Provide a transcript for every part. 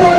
2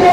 2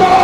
2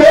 2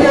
2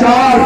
4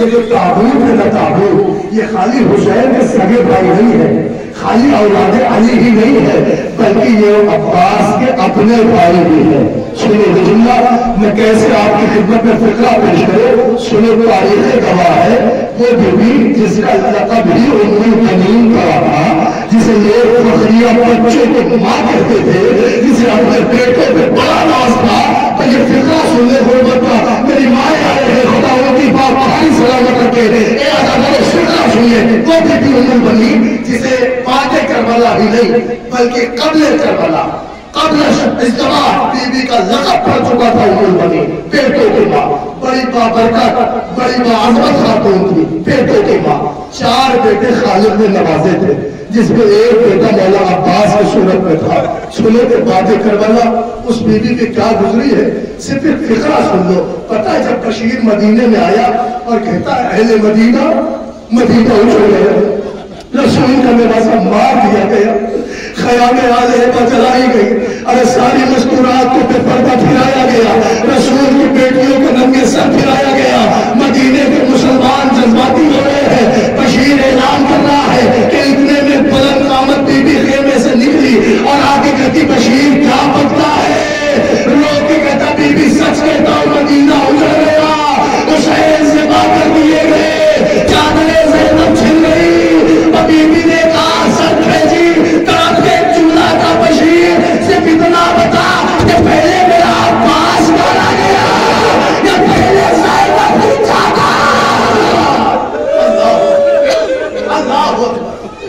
یہ جو تابوت ہے نا تابوت، یہ خالی حسین کے سگے بھائی نہیں ہے، خالی اولاد علی ہی نہیں ہے، بلکہ یہ عباس کے اپنے بھائی بھی ہے۔ سنیں جملہ میں کیسے آپ کی خدمت میں فقرہ پیش کروں، سنیں تاریخ گواہ ہے وہ بیوی جس کا لقب ہی ام المؤمنین کا تھا، جسے لوگ فخریہ بچوں کو ماں کہتے تھے، جسے اپنے بیٹوں پہ بڑا ناز تھا۔ تو یہ فقرہ سننے غربت کا میری ماں آئے ہیں، خدا ان کی باپ بھائی سلامت رکھے، اے آزادارو فقرہ سنیے۔ وہ بیٹی ام المؤمنین جسے بعد کربلا بھی نہیں بلکہ قبل کربلا، قبل اجتماع بی بی کا لقب پڑ چکا تھا ام المؤمنین، بیٹوں کی ماں، بڑی بابرکت، بڑی باعظمت خاتون تھی، بیٹوں کی ماں۔ 4 بیٹے خالد نے نوازے تھے، جس میں ایک بیٹا مولا عباس کی صورت میں تھا۔ سنو کہ بعد کربلا اس بی بی کی کیا گزری ہے، صرف ایک فقرہ سن لو۔ پتہ ہے جب بشیر مدینے میں آیا اور کہتا ہے اہل مدینہ مدینہ اچھو گئے، رسول کا میرا مار دیا گیا، خیام آلہ پر جلائی گئی، اور ساری مذکورات کو پہ پردہ پھرایا گیا، رسول کی بیٹیوں کو ننگے سر پھرایا گیا۔ مدینے کے مسلمان جذباتی ہو رہے ہیں، بشیر اعلان کر رہا ہے کہ اتنے میں بلند قامت بی بی خیمے سے نکلی اور آگے کہتی بشیر کیا بکتا ہے، روک کے کہتا بی بی سچ کہتا ہوں مدینہ اجڑ گیا، حسین سے بات کر دیے گئے، چادریں زینب چھن گئی۔ بی بی نے کہا سر بھیجی تڑپ کے چولہا کا بشیر، صرف اتنا بتا کہ پہلے میرا عباس مارا گیا یا پہلے زینب کی چادر۔ اللہ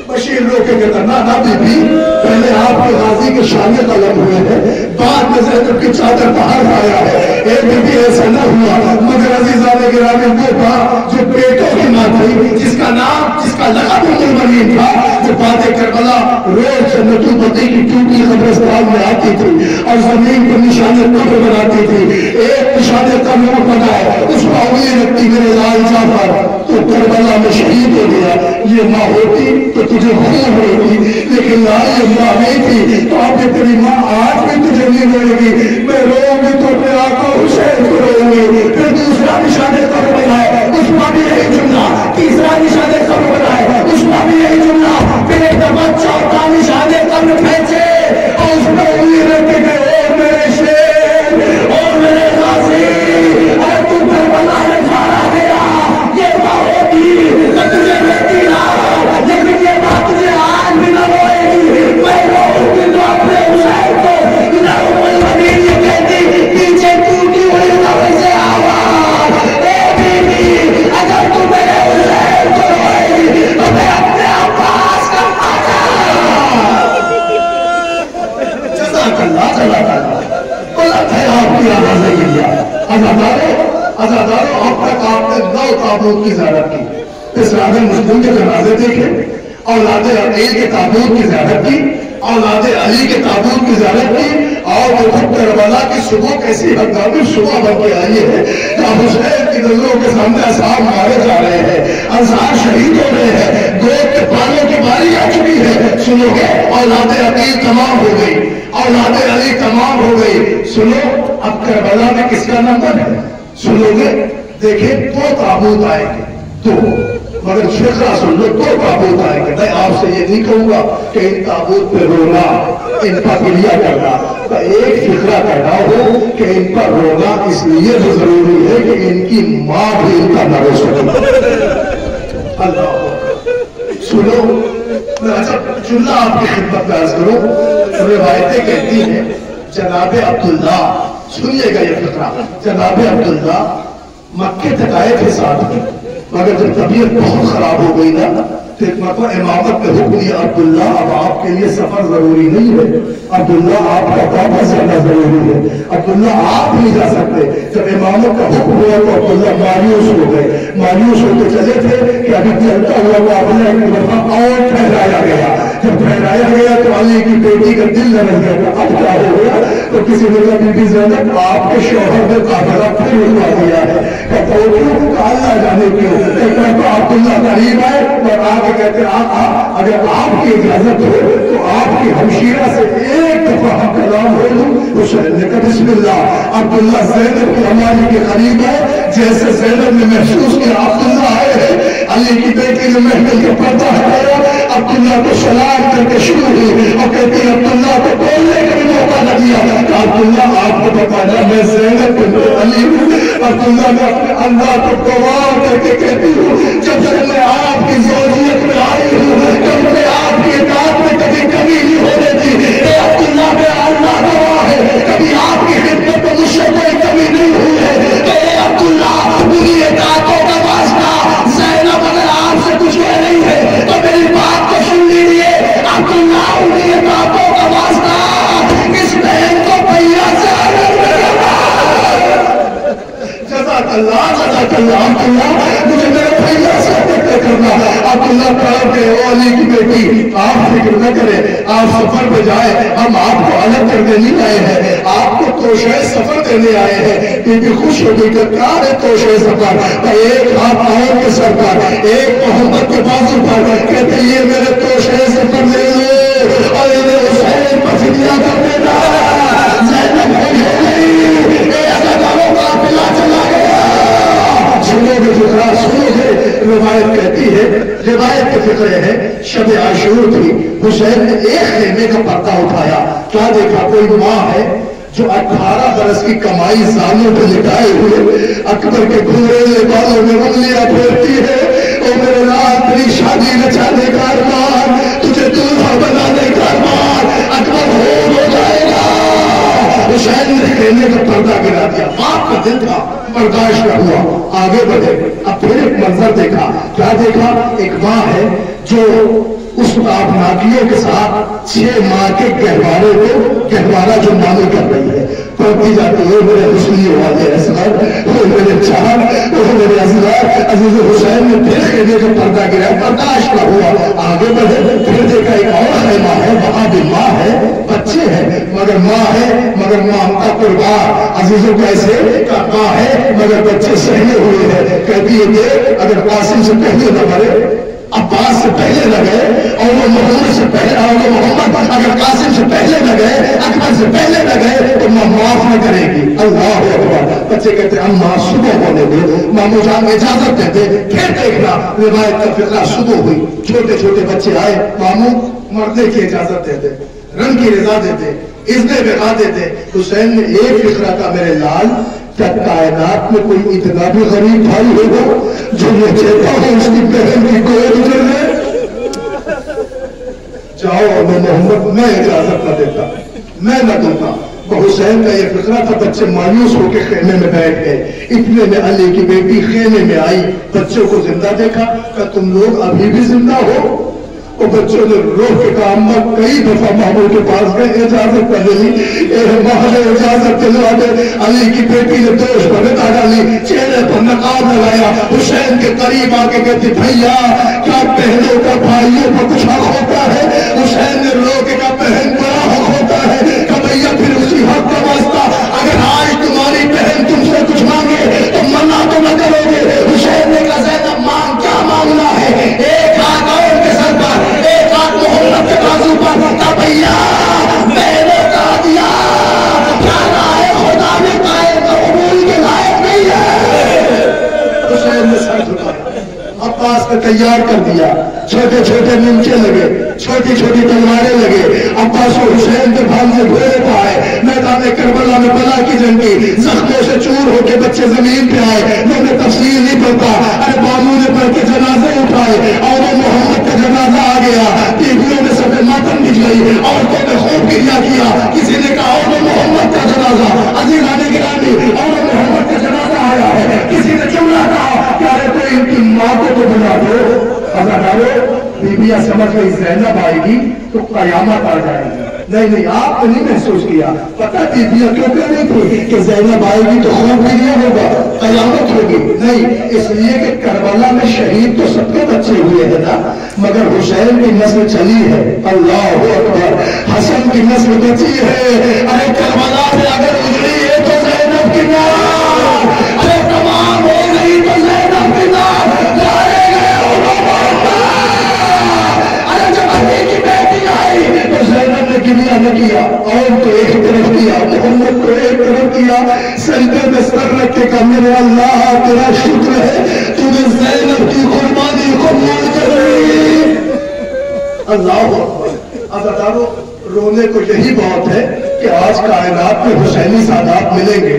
بشیر رو کے کہتا نہ بی بی، پہلے آپ کے غازی کے شانے قلم ہوئے ہیں، بعد میں زینب کی چادر باہر آیا ہے۔ ایک بی بی ایسا نہ ہوا، مگر عزیزان گرامی وہ تھا جو بیٹوں کی ماں تھی، جس کا نام، جس کا لقب ام المؤمنین تھا، جو بعد کربلا روز جنت البقیع کی ٹوٹی قبرستان میں آتی تھی اور زمین پر نشان قبر بناتی تھی۔ ایک نشان قبر بنا ہے، اس کو انگلی رکھتی میرے لال جعفر تو کربلا میں شہید ہو گیا۔ یہ ماں ہوتی تو تجھے خون ہوتی، لیکن لائی اللہ نہیں تھی تو آپ نے تیری ماں آج بھی تجھے نہیں روئے گی، میں روؤں گی تو اپنے آقا حسین کو روؤں گی۔ پھر دوسرا نشان قبر بنائے، اس پر بھی یہی جملہ، تیسرا نشان قبر بنائے، اس پر بھی یہی جملہ، پھر ایک دفعہ چوتھا نشان قبر پھینچے اور اس پر انگلی رکھ کے گئے، اور میرے شیر اور میرے غازی، اگر تو کربلا میں مارا گیا یہ ماں ہوتی تو تجھے رہتی نہ، لیکن یہ بات تجھے آج بھی نہ روئے گی۔ میں روؤں گی تو اپنے حسین کو نہ ام المؤمنین یہ کہتی پیچھے ٹوٹی ہوئی قبر سے آواز، اے بی بی اگر تو میرے حسین کو روئے گی تو میں اپنے عباس کا جزاک اللہ جزاک اللہ۔ غلط ہے آپ کی آواز نہیں لیا۔ عزادارو اب تک آپ نے 9 تابوت کی زیارت کی، اسلام مسلم کے جنازے دیکھے، اولاد عقیل کے تابوت کی زیارت کی، اولاد علی کے تابوت کی زیارت کی، اور وہ کربلا کی صبح کیسی ہنگامی صبح بن کے آئی ہے جہاں حسین کی نظروں کے سامنے اصحاب مارے جا رہے ہیں، انصار شہید ہو رہے ہیں، گود کے بالوں کی باری آ چکی ہے۔ سنو گے اولاد عقیل تمام ہو گئی، اولاد علی تمام ہو گئی۔ سنو اب کربلا میں کس کا نمبر ہے، سنو گے دیکھیں 2 تابوت آئیں گے، 2، مگر فقرہ سن لو 2 تابوت آئیں گے۔ میں آپ سے یہ نہیں کہوں گا کہ ان تابوت پہ رونا، ان پر گریہ کرنا، ایک فقرہ کہنا ہو کہ ان پر رونا اس لیے تو ضروری ہے کہ ان کی ماں بھی ان کا نہ رو سکے۔ اللہ سنو میں اچھا جملہ آپ کی خدمت میں عرض کروں، روایتیں کہتی ہیں جناب عبداللہ، سنیے گا یہ فقرہ، جناب عبداللہ مکے تک آئے تھے ساتھ میں، مگر جب طبیعت بہت خراب ہو گئی نا تو ایک مرتبہ امامت نے حکم دیا عبداللہ اب آپ کے لیے سفر ضروری نہیں ہے، عبداللہ آپ کا واپس جانا ضروری ہے، عبداللہ آپ نہیں جا سکتے۔ جب امامت کا حکم ہوا تو عبداللہ مایوس ہو گئے، مایوس ہوتے چلے تھے کہ ابھی چلتا ہوا وہ اپنے ایک دفعہ اور ٹھہرایا گیا، جب ٹھہرایا گیا تو علی کی بیٹی کا دل نہ رہ گیا، اب کیا ہو گیا؟ تو کسی نے کہا بی بی زینب آپ کے شوہر نے قافلہ پھر رکوا دیا ہے، کہتا وہ کیوں؟ کہا اللہ جانے کیوں؟ کہتا تو عبداللہ قریب آئے اور آگے کہتے آقا اگر آپ کی اجازت ہو تو آپ کی ہمشیرہ سے ایک دفعہ ہم کلام ہو لوں حسین نے کہا بسم اللہ۔ عبداللہ زینب کی ہماری کے قریب ہے، جیسے زینب نے محسوس کیا عبداللہ آئے ہیں، علی کی بیٹی نے محفل کا پردہ ہٹایا، عبداللہ کو سلام کر کے شروع ہوئی اور کہتی عبداللہ کو بولنے کا بھی موقع نہ دیا کہ عبداللہ آپ کو بتانا میں زینب بنت علی ہوں۔ عبداللہ نے اپنے اللہ کو گواہ کر کے کہتی ہوں جب سے میں آپ کی زوجیت میں آئی ہوں کبھی میں آپ کی اطاعت میں کبھی کمی نہیں ہونے دی۔ اے عبداللہ میں اللہ گواہ ہے کبھی آپ کی خدمت میں مجھ سے کوئی کمی نہیں ہوئی ہے۔ اے عبداللہ میری اطاعتوں کا واسطہ زینب اگر آپ سے کچھ کہہ رہی ہے تو میری بات کو سن لیجیے۔ عبداللہ انہی اطاعتوں کا واسطہ اس بہن کو پہیا سے جزاک اللہ جزاک اللہ عبداللہ مجھے میرے بھیا سے فکر کرنا۔ عبداللہ پڑھ کے او علی کی بیٹی آپ فکر نہ کریں، آپ سفر پہ جائیں، ہم آپ کو الگ کرنے نہیں آئے ہیں، آپ کو توشہ سفر دینے آئے ہیں۔ بی بی خوش ہو گئی کہ کیا ہے توشہ سفر؟ ایک ہاتھ آؤں کے سر پر، ایک محمد کے بازو پر، کہتے یہ میرے توشہ سفر لے لو اور انہیں حسین پر فدیہ کر دینا۔ زینب خوش ہو گئی، اے ازاداروں کا قافلہ چلا گیا۔ سنو گے فقرہ سنو گے، روایت کہتی ہے، روایت کے فقرے ہیں شب عاشور تھی، حسین نے ایک خیمے کا پردہ اٹھایا، کیا دیکھا کوئی ماں ہے جو 18 برس کی کمائی زانوں پہ لٹائے ہوئے اکبر کے گھوڑے بالوں میں انگلیاں پھیرتی ہے، او میرے رات تیری شادی نچانے کا ارمان، تجھے دلہا بنانے کا ارمان، اکبر ہو جائے گا۔ حسین نے خیمے کا پردہ گرا دیا، باپ کا دل تھا برداشت نہ ہوا، آگے بڑھے۔ اب پھر ایک منظر دیکھا، کیا دیکھا؟ ایک ماں ہے جو اس تابناکیوں کے ساتھ 6 ماہ کے گہوارے کو گہوارہ جو مانے کر رہی ہے، پڑھتی جاتی ہے میرے حسنی والے اصغر، وہ میرے چاند، وہ میرے اصغر۔ عزیز حسین نے پھر خیمے کا پردہ گرا، برداشت نہ ہوا، آگے بڑھے۔ پھر دیکھا ایک اور خیمہ ہے، وہاں بھی ماں ہے، بچے ہیں، مگر ماں ہے، مگر ماں کا قربان۔ عزیزوں کیسے کہ ماں ہے مگر بچے سہنے ہوئے ہیں، کہتی ہے کہ اگر قاسم سے پہلے نہ مرے، عباس سے پہلے نہ گئے، اور وہ محمد سے پہلے، اور وہ محمد اگر قاسم سے پہلے نہ گئے، اکبر سے پہلے نہ گئے تو ماں معاف نہ کرے گی۔ اللہ اکبر۔ بچے کہتے ہیں اماں صبح ہونے دے، ماموں جان اجازت دے دے۔ پھر دیکھنا روایت کا فقرہ شروع ہوئی، چھوٹے چھوٹے بچے آئے، ماموں مردے کی اجازت دے دے، رنگ کی رضا دے دے، اذن بغا دے دے۔ حسین نے ایک فقرہ کا میرے لال کیا کائنات میں کوئی اتنا بھی غریب بھائی ہوگا جو یہ چاہتا ہو اس کی بہن کی گود میں لے؟ جاؤ میں محمد میں اجازت نہ دیتا، میں نہ دیتا۔ حسین کا یہ فقرہ تھا، بچے مایوس ہو کے خیمے میں بیٹھ گئے۔ اتنے میں علی کی بیٹی خیمے میں آئی، بچوں کو زندہ دیکھا کہ تم لوگ ابھی بھی زندہ ہو؟ اور بچوں نے رو کے کہا اماں کئی دفعہ ماموں کے پاس گئے، اجازت نہ ملی، ماں نے اجازت دلوا دے۔ علی کی بیٹی نے دوش پر بتا ڈالی، چہرے پر نقاب لگایا، حسین کے قریب آ کے کہتی بھیا کیا بہنوں کا بھائیوں پر کچھ حق ہوتا ہے؟ حسین نے رو کے کہا بہن بڑا حق ہوتا ہے کہ بھیا پھر اسی حق کا واسطہ اگر آج تمہاری بہن تم سے کچھ مانگے تو منع تو نہ کرو گے۔ حسین نے کہا زینب مانگ کیا مانگنا ہے؟ ایک ہاتھ اور کے سر پر، ایک ہاتھ محمد کے بازو پر، کہا بھیا میں نے کہا دیا کیا رائے خدا نے پائے تو قبول کے لائق نہیں ہے۔ حسین نے سر جھکایا، عباس نے تیار کر دیا، چھوٹے چھوٹے نمچے لگے، چھوٹی چھوٹی تلواریں لگے، عباس و حسین کے بھانجے گھوڑے پہ آئے، میدان کربلا میں بلا کی جنگی، زخموں سے چور ہو کے بچے زمین پہ آئے، میں نے تفصیل نہیں پڑھتا، ارے بانو نے پڑھ کے جنازے اٹھائے، اور وہ محمد کا جنازہ آ گیا، بیویوں نے سب ماتم بجھ گئی، عورتوں نے خوب گریا کیا، کسی نے کہا اور وہ محمد کا جنازہ، عزیزان گرامی اور وہ محمد کا جنازہ آیا ہے، کسی نے جملہ کہا کہ ارے کوئی ان کی ماں کو تو بنا دو۔ ازادارو بیویاں سمجھ گئی زینب آئے گی تو قیامت آ جائے گی، نہیں آپ نے نہیں محسوس کیا، پتہ بیویاں کیوں کہہ رہی تھی کہ زینب آئے گی تو خوب گریا ہوگا، قیامت ہوگی؟ نہیں، اس لیے کہ کربلا میں شہید تو سب کے بچے ہوئے ہیں نا، مگر حسین کی نسل چلی ہے، اللہ اکبر، حسن کی نسل بچی ہے۔ ارے کربلا سے اگر اجڑی ہے تو زینب کی نام، ارے تمام ہو گئی تو زینب کی نام، لائے گئے ارے جب علی کی بیٹی آئی تو زینب نے گریا نہیں کیا، قوم کو ایک طرف کیا، محمد کو ایک طرف کیا، سجدے میں سر رکھ کے کہا میرے اللہ تیرا شکر ہے تو نے زینب کی قربانی قبول کر لی۔ اللہ اکبر۔ عزیزانو رونے کو یہی بات ہے کہ آج کائنات میں حسینی سادات ملیں گے،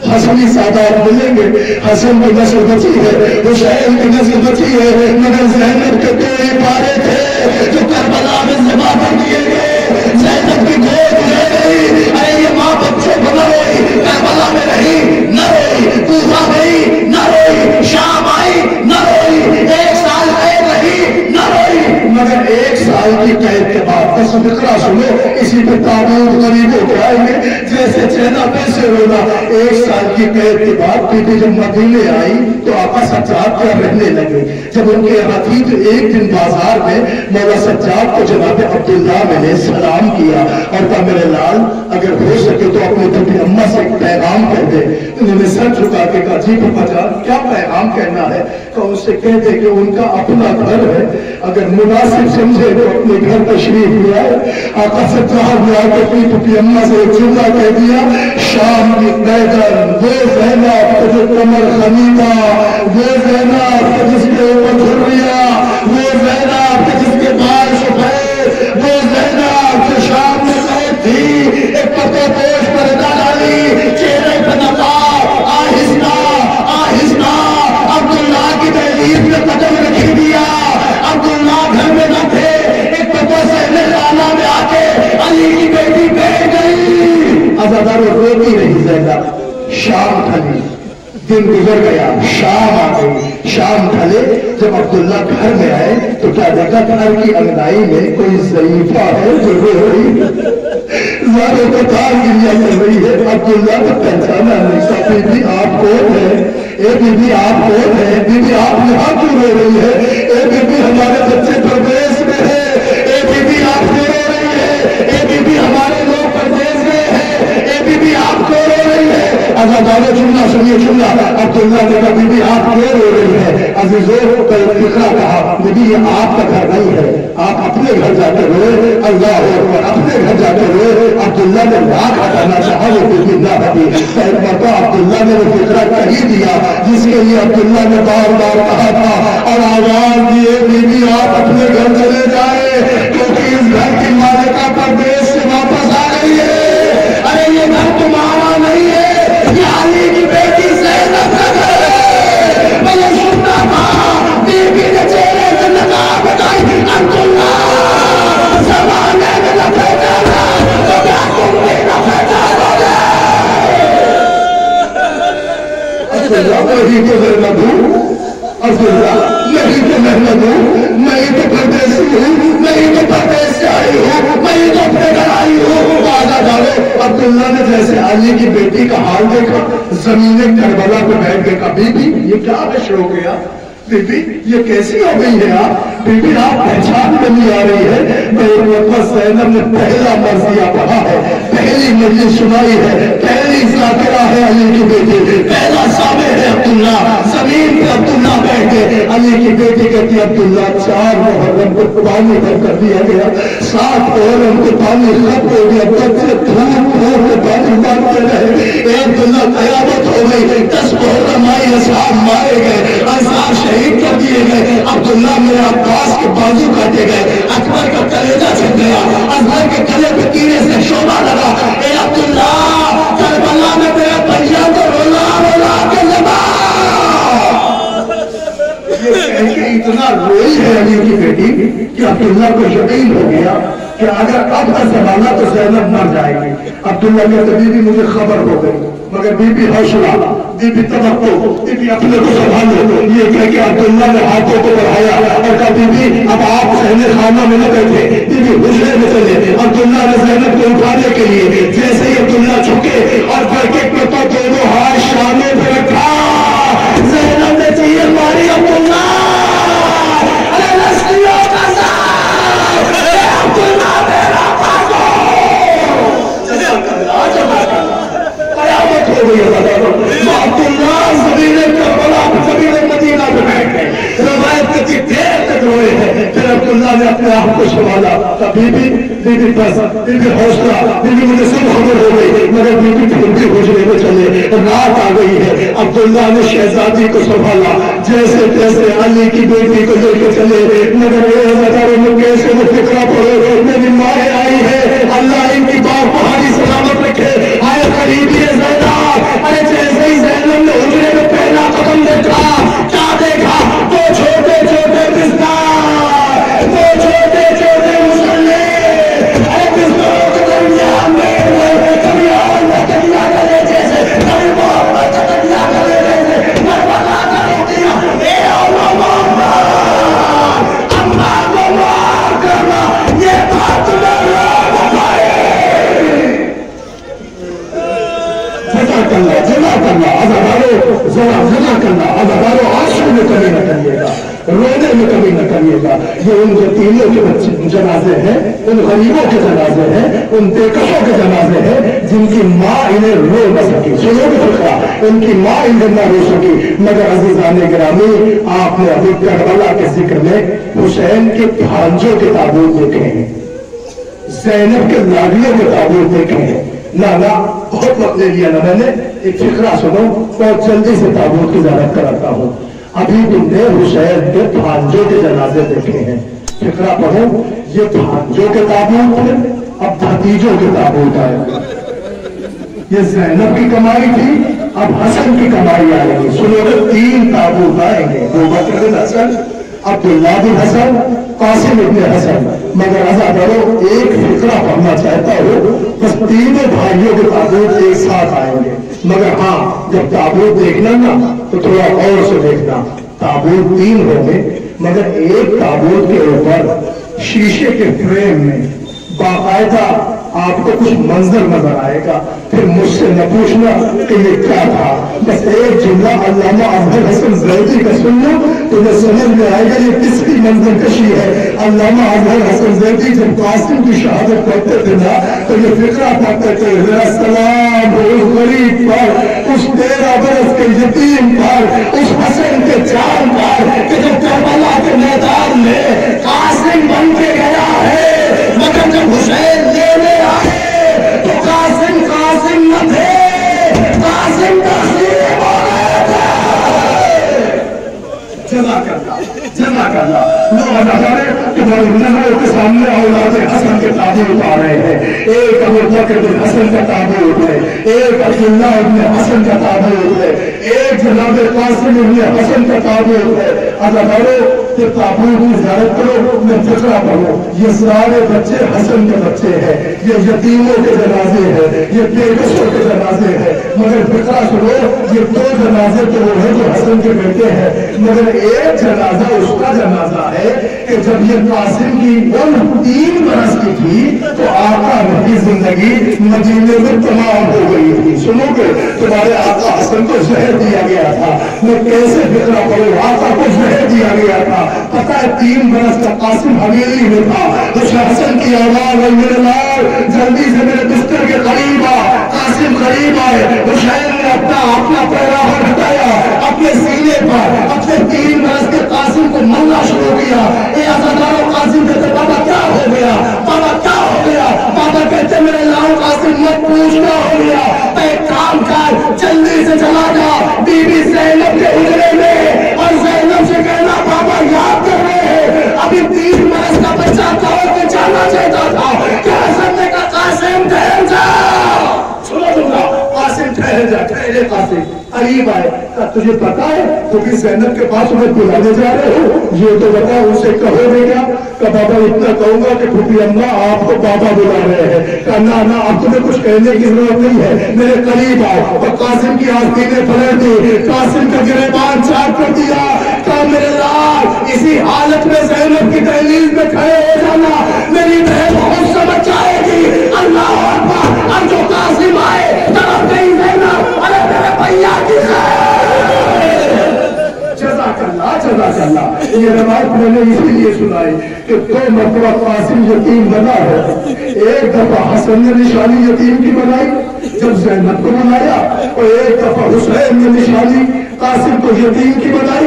حسنی سادات ملیں گے، حسن کی نسل بچی ہے، حسین کی نسل بچی ہے، مگر زینب کے دو ہی پارے تھے جو کربلا میں ذبح کر دیے گئے۔ زینب کی گود لے گئی، اے یہ ماں بچوں کو نہ روئی، کربلا میں رہی نہ روئی، کوفہ گئی نہ روئی، شام آئی نہ روئی، 1 سال قید رہی نہ روئی، مگر 1 سال کی قید کے بعد بس فقرہ سنو، اسی پہ تابوت غریب ہو کے آئیں گے جیسے چہنا پیسے رونا۔ 1 سال کی قید کے بعد بی بی جب مدینے آئی تو آقا سجاد کیا رہنے لگے۔ جب ان کے یہاں تھی تو ایک دن بازار میں مولا سجاد کو جناب عبداللہ میں نے سلام کیا اور کہا میرے لال اگر ہو سکے تو اپنی بیٹی اماں سے ایک پیغام کہہ دے۔ انہوں نے سر جھکا کے کہا جی پپا جان کیا پیغام کہنا ہے؟ کہا اس سے کہہ دے کہ ان کا اپنا گھر ہے، اگر مناسب سمجھے تو اپنے گھر تشریف لے آئے۔ آقا سجاد نے آ کے اپنی بیٹی اماں سے ایک جملہ کہہ دیا، شام کی بیگن وہ زینب جو کمر خمیدہ، وہ زینب جس کے اوپر جھریاں، وہ زینب جس کے بال سفید، وہ زینب جو شام میں قید تھی، ایک پتے پوش پردہ ڈالی، چہرے پہ نقاب، آہستہ آہستہ عبداللہ کی دہلیز میں قدم رکھ دیا۔ عبداللہ گھر میں نہ تھے، ایک پتہ سہنے خانہ میں آ کے علی کی بیٹی بیٹھ گئی۔ عزادارو روتی رہی زینب، شام ڈھلی، دن گزر گیا، شام آ گئی، شام ڈھلے جب عبداللہ گھر میں آئے تو کیا دیکھا گھر کی انگنائی میں کوئی ضعیفہ ہے جو رو رہی ہے، زیادہ قطار گریا کر رہی ہے۔ عبداللہ نے پہچانا نہیں، کہا بی بی آپ کون ہے؟ اے بی بی آپ کون ہے؟ بی بی آپ یہاں کیوں رو رہی ہے؟ اے بی بی ہمارے بچے پردیس میں ہے، اے بی بی آپ کیوں رو رہی ہے؟ اے بی بی ہمارے لوگ پردیس میں ہے، اے بی بی آپ کیوں رو رہی ہے؟ عزادارو جملہ سنیے جملہ، عبداللہ نے کہا بی بی آپ کیوں رو رہی ہے؟ عزیزو فقرہ کہا بی بی یہ آپ کا گھر نہیں ہے، آپ اپنے گھر جاتے ہوئے، اللہ اکبر، اپنے گھر جاتے ہوئے عبداللہ نے لاکھ ہٹانا چاہا وہ بی بی نہ ہٹی۔ ایک مرتبہ عبداللہ نے وہ فقرہ کہی دیا جس کے لیے عبداللہ نے بار بار کہا تھا اور آواز دیے بی بی آپ اپنے گھر چلے جائیں کیونکہ اس گھر کی مالکہ پردیس سے واپس آ گئی ہے۔ ارے یہ گھر تمہارا نہیں ہے، یہ علی کی بیٹی زینب کا گھر ہے۔ میں یہ سننا تھا بی بی نے چہرے سے نقاب ہٹائی، عبداللہ زمانے میں نہ پہچانا تو کیا تم بھی نہ پہچانو گے؟ عبداللہ وہی تو زینب ہوں، عبداللہ یہی تو محمد ہوں، میں ہی تو پردیسی ہوں، میں ہی تو پردیس سے آئی ہوں، میں ہی تو اپنے گھر آئی ہوں۔ وعدہ ڈالو عبداللہ نے جیسے علی کی بیٹی کا حال دیکھا زمین کربلا پہ بیٹھ کے کہا بی بی یہ کیا بشر ہو گیا؟ بی بی یہ کیسی ہو گئی ہے آپ؟ بی بی آپ پہچان میں نہیں آ رہی ہے؟ میں زینب نے پہلا مرضیہ پڑھا ہے، پہلی مرضی سنائی ہے، پہلی ذاکرہ ہے علی کی بیٹی، پہلا سامع ہے عبداللہ۔ زمین پہ عبداللہ بیٹھ کے علی کی بیٹی کہتی عبداللہ 4 محرم کو پانی بھر کر دیا گیا، 7 محرم کو پانی ختم ہو گیا، بچے دھوپ دھوپ کے پانی مارتے رہے، عبداللہ قیامت ہو گئی، 10 محرم آئی، اصحاب مارے گئے، انصار شہید کر دیے گئے، عبداللہ میرے عباس کے بازو کاٹے گئے، اکبر کا کلیجہ چھٹ گیا، اصغر کے گلے پہ تیرے سے شعبہ لگا۔ اے عبداللہ کربلا میں تیرے بھیا کو رولا رولا کے لگا۔ یہ کہہ کے اتنا روئی ہے علی کی بیٹی کہ عبداللہ کو یقین ہو گیا کہ اگر اب کا زمانہ تو زینب مر جائے گی۔ عبداللہ کہتے بی بی مجھے خبر ہو گئی، مگر بی بی حوصلہ، بی بی توقع، بی بی اپنے کو سنبھالو۔ یہ کہہ کے عبداللہ نے ہاتھوں کو بڑھایا اور کہا بی بی اب آپ صحن خانہ میں نہ بیٹھے، بی بی حجرے میں چلے۔ عبداللہ نے زینب کو اٹھانے کے لیے جیسے ہی عبداللہ جھکے اور برکے پہ تو دونوں ہاتھ شانے پہ رکھا، زینب نے چیخ ماری عبداللہ ارے لشکریوں کا ساتھ، اے عبداللہ میرا بھاگو۔ قیامت ہو گئی ہے عبداللہ زمین کربلا زمین مدینہ پہ بیٹھ گئے، روایت کچھ دیر تک روئے ہیں، پھر عبداللہ اللہ نے اپنے آپ کو سنبھالا. بی بی بس حوصلہ, بی بی مجھے سب خبر ہو گئی, مگر بی بی پھر بھی حجرے میں چلے. رات آ گئی ہے. عبداللہ نے شہزادی کو سنبھالا, جیسے تیسے علی کی بیٹی کو لے کے چلے. مگر یہ ہزاروں میں کیسے وہ فکرہ پڑے, میری ماں آئی ہے, اللہ ان کی بات بہاری سلامت رکھے. آئے قریبی زینب, ارے جیسے ہی زینب نے حجرے میں پہلا قدم دیکھا, کیا دیکھا؟ وہ چھوٹے چھوٹے بستر, وہ چھوٹے چھوٹے مسلے, ارے بستروں کے درمیان میں کبھی اور نکلیا کرے جیسے, کبھی محمد نکلیا کرے جیسے, مربلا کرو دیا اے اللہ محمد, اما کو معاف کرنا, یہ بات تمہیں روک پائے. جمع کرنا عزادارو, جمع کرنا عزادارو, آنسو میں کبھی نہ کریے گا, رونے میں کبھی نہ کریے گا. یہ ان یتیموں کے بچے جنازے ہیں, ان غریبوں کے جنازے ہیں, ان بےکسوں کے جنازے ہیں جن کی ماں انہیں رو نہ سکی. سنو گے فکرہ, ان کی ماں انہیں نہ رو سکی. مگر عزیزان گرامی, آپ نے ابھی کربلا کے ذکر میں حسین کے بھانجوں کے تابوت دیکھے ہیں, زینب کے لاڈلیوں کے تابوت دیکھے ہیں. نہ بہت وقت لے لیا نا میں نے, ایک فقرہ سنو اور جلدی سے تابوت کی زیارت کراتا ہوں. ابھی تم نے حسین کے بھانجوں کے جنازے دیکھے ہیں, فقرہ پڑھو. یہ بھانجوں کے تابوت تھے, اب بھتیجوں کے تابوت آئے. یہ زینب کی کمائی تھی, اب حسن کی کمائی آئے گی. سنو گے 3 تابوت آئیں گے, ابوبکر بن حسن, عبداللہ بن حسن, قاسم ابن حسن. مگر عزادارو ایک فقرہ پڑھنا چاہتا ہوں, بس تینوں بھائیوں کے تابوت ایک ساتھ آئیں گے. مگر ہاں, جب تابوت دیکھنا نا تو تھوڑا اور سے دیکھنا. تابوت 3 ہوں گے, مگر ایک تابوت کے اوپر شیشے کے فریم میں باقاعدہ آپ کو کچھ منظر نظر آئے گا. پھر مجھ سے نہ پوچھنا کہ یہ کیا تھا, بس ایک جملہ علامہ اظہر حسن زیدی کا سن لو تو یہ سمجھ میں آئے گا یہ کس کی منظر کشی ہے. علامہ اظہر حسن زیدی جب قاسم کی شہادت پڑھتے تھے نا تو یہ فقرہ پڑھتے تھے, السلام اس غریب پر, اس 13 برس کے یتیم پر, اس حسن کے جان پر کہ جو کربلا کے میدان میں قاسم بن کے گیا ہے, مگر جب حسین لینے آئے تو قاسم نہ تھے, قاسم تقسیم ہو گئے تھے. جزا کرنا لوگ نظارے کہ نظروں کے سامنے اولاد حسن کے تابوت آ رہے ہیں. ایک ابوبکر بن حسن کا تابوت ہے, ایک عبداللہ ابن حسن کا تابوت ہے, ایک جناب قاسم ابن حسن کا تابوت ہے. کہ تابوت کی زیارت کرو, میں فقرہ پڑھو. یہ سارے بچے حسن کے بچے ہیں, یہ یتیموں کے جنازے ہیں, یہ بےکسوں کے جنازے ہیں. مگر فقرہ سنو, یہ 2 جنازے تو وہ ہیں جو حسن کے بیٹے ہیں, مگر ایک جنازہ اس کا جنازہ ہے کہ جب یہ قاسم کی عمر 3 برس کی تھی تو آقا کی زندگی مدینے میں تمام ہو گئی تھی. سنو گے, تمہارے آقا حسن کو زہر دیا گیا تھا. میں کیسے فقرہ پڑھوں, آقا کو زہر دیا گیا تھا. پتہ ہے 3 برس کا قاسم حویلی میں تھا. اس حسن کی آواز ہے, میرے لال جلدی سے میرے بستر کے قریب آ. قاسم قریب آئے. حسین نے اپنا پیراہن ہٹایا, اپنے سینے پر اپنے 3 برس کے قاسم کو ملنا شروع کیا. اے عزادارو, قاسم کہتے بابا کیا ہو گیا, بابا کیا ہو گیا. بابا کہتے میرے لال قاسم مت پوچھنا ہو گیا. ایک کام کر, جلدی سے چلا جا بی بی زینب کے حجرے میں اور زینب سے کہنا بابا یاد کر رہے ہیں ابھی 3 برس کا بچہ تھا اور جانا چاہتا تھا. کیا حسن نے کہا قاسم ٹھہر جا. سنو تمہا, قاسم ٹھہر جا. ٹھہرے قاسم قریب آئے. تجھے پتا ہے تو کہ زینب کے پاس انہیں بلانے جا رہے ہو, یہ تو بتا اسے کہو گے کیا. کہ بابا اتنا کہوں گا کہ پھوپھی اماں آپ کو بابا بلا رہے ہیں. کہ نہ اب تمہیں کچھ کہنے کی ضرورت نہیں ہے, میرے قریب آؤ. اور قاسم کی آستینیں پلٹ دی, قاسم کا گریبان چاک کر دیا. کہ میرے لال اسی حالت میں زینب کی دہلیز میں کھڑے ہو جانا, میری بہن بہت سمجھ جائے گی. اللہ اکبر. اب جو قاسم آئے طرف نہیں زینب, ارے میرے بھیا کی خیر. جزاک اللہ. یہ روایت میں نے اسی لیے سنائی کہ 2 مرتبہ قاسم یتیم بنا ہے. ایک دفعہ حسن نے نشانی یتیم کی بنائی جب زینب کو بنایا, اور ایک دفعہ حسین نے نشانی قاسم کو یتیم کی بنائی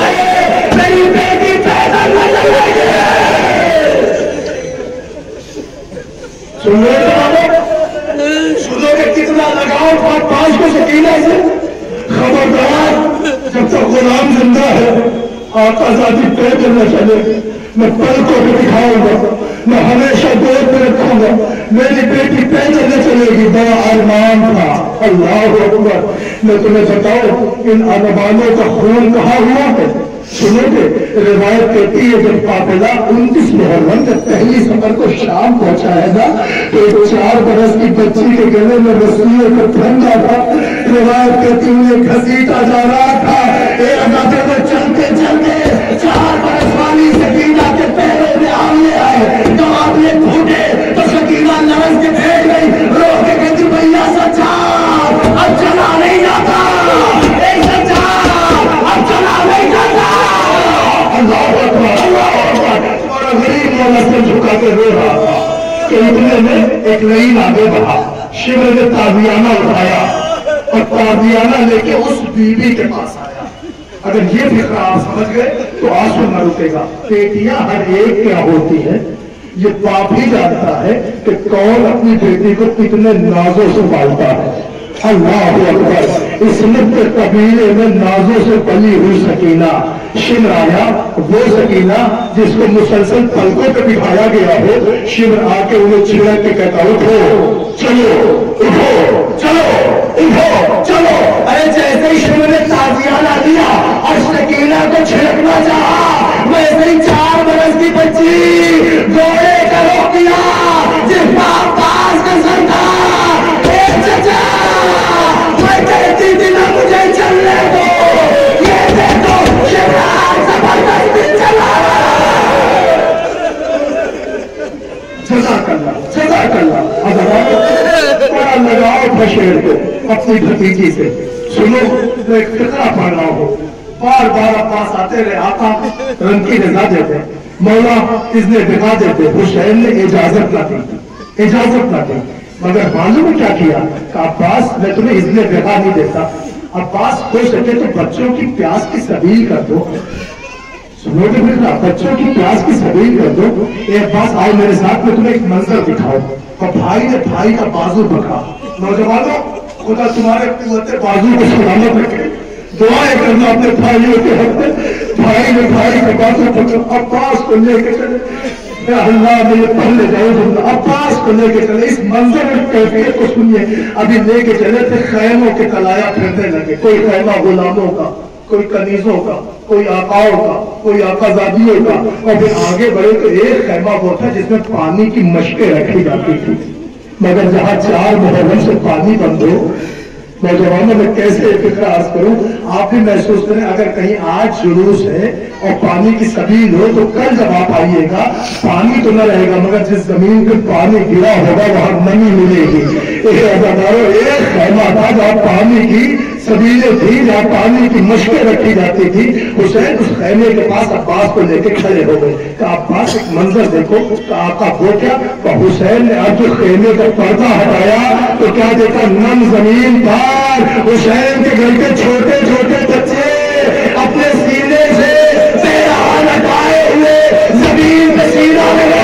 ہے میری بیٹی پیدا نہ لگے گی. سن سنو کہ کتنا لگاؤ پانچ کو سکینہ سے. خبردار جب تک غلام زندہ ہے آقا ذاتی پیدل نہ چلے. میں پل کو بھی دکھاؤں گا, میں ہمیشہ گود میں رکھوں گا, میری بیٹی پیدل نہ چلے گی. بڑا ارمان تھا. اللہ اکبر. میں تمہیں بتاؤں ان ارمانوں کا خون کہاں ہوا ہے. سنو گے روایت کہتی ہے جب قافلہ 29 محرم جب پہلی سفر کو شام پہنچائے گا تو ایک 4 برس کی بچی کے گلے میں رسیوں کو پھندا تھا. روایت کہتی ہے گھسیٹا جا رہا تھا. چلتے چلتے 4 برس والی سکینہ کے پیروں میں آمنے آئے. جب آپ نے پھوٹے تو سکینہ لرز کے بیٹھ گئی. رو کے کہتی بھیا سچا اب چلا نہیں جاتا. سچا اب چلا نہیں جاتا. اللہ اکبر اللہ اکبر. تمہارا غریب والا سر جھکا کے رو رہا تھا کہ اتنے میں ایک لائن آگے بڑھا. شیو نے تازیانہ اٹھایا اور تازیانہ لے کے اس بیوی کے پاس آیا. اگر یہ فکر آپ سمجھ گئے تو آنسو نہ رکے گا. بیٹیاں ہر ایک کیا ہوتی ہے یہ باپ ہی جانتا ہے کہ کون اپنی بیٹی کو کتنے نازوں سے پالتا ہے. اللہ اکبر. اس کے قبیلے میں نازوں سے پلی ہوئی سکینہ شمر آیا. وہ سکینہ جس کو مسلسل پلکوں پہ بٹھایا گیا ہو. شمر آ کے انہیں چھڑک کے کہتا اٹھو چلو اٹھو چلو اٹھو چلو. ارے جیسے ہی شمر نے تازیانہ دیا اور سکینہ کو چھڑکنا چاہا ویسے ہی 4 برس کی بچی گھوڑے کا روک دیا جس کا عباس کا سر تھا. اے چچا میں کہتی تھی نہ مجھے چلنے دو. یہ دیکھو شمران زبردستی چلا. جزاک اللہ جزاک اللہ. بڑا لگاؤ بشیر کو اپنی بھتیجی سے. سنو میں ایک فقرہ پڑھ رہا ہوں. بار بار عباس آتے رہے. آقا رنگ کی رضا دیتے مولا اذن بقا دیتے. حسین نے اجازت نہ دی اجازت نہ دی. مگر معلوم نے کیا کیا کہ عباس میں تمہیں اذن بقا نہیں دیتا. عباس ہو سکے تو بچوں کی پیاس کی سبیل کر دو. سنو گے بیٹا بچوں کی پیاس کی سبیل کر دو. اے عباس آؤ میرے ساتھ میں تمہیں ایک منظر دکھاؤ. اور بھائی نے بھائی کا بازو پکڑا. نوجوانوں خدا تمہارے قوت بازو کو سلامت رکھے. دعائیں کرنا اپنے بھائیوں کے حق میں. بھائی نے بھائی کا بازو پکڑا. عباس کو لے کے چلے. اللہ نے یہ پڑھنے جاؤ. عباس کو لے کے چلے. اس منظر میں کیفیت کو سنیے. ابھی لے کے چلے تھے خیموں کے تلایا پھرنے لگے. کوئی خیمہ غلاموں کا, کوئی کنیزوں کا, کوئی آقاؤں کا, کوئی آقازادیوں کا. اور پھر آگے بڑھے تو ایک خیمہ وہ تھا جس میں پانی کی مشکیں رکھی جاتی تھی. مگر جہاں 4 محرم سے پانی بند ہو. نوجوانوں میں کیسے فکر عرض کروں. آپ بھی محسوس کریں اگر کہیں آج جلوس ہے اور پانی کی سبیل ہو تو کل جب آپ آئیے گا پانی تو نہ رہے گا مگر جس زمین پہ پانی گرا ہوگا وہاں نمی ملے گی. ایک خیمہ تھا جہاں پانی کی سبیلیں تھی, جہاں پانی کی مشکیں رکھی جاتی تھی. حسین اس خیمے کے پاس عباس کو لے کے کھڑے ہو گئے کہ عباس ایک منظر دیکھو. کہ آقا وہ کیا. تو حسین نے اب جو خیمے کا پردہ ہٹایا تو کیا دیکھا نم زمین پر حسین کے گھر کے چھوٹے چھوٹے بچے اپنے سینے سے پیرہن ہٹائے ہوئے زمین پہ سینہ لگے.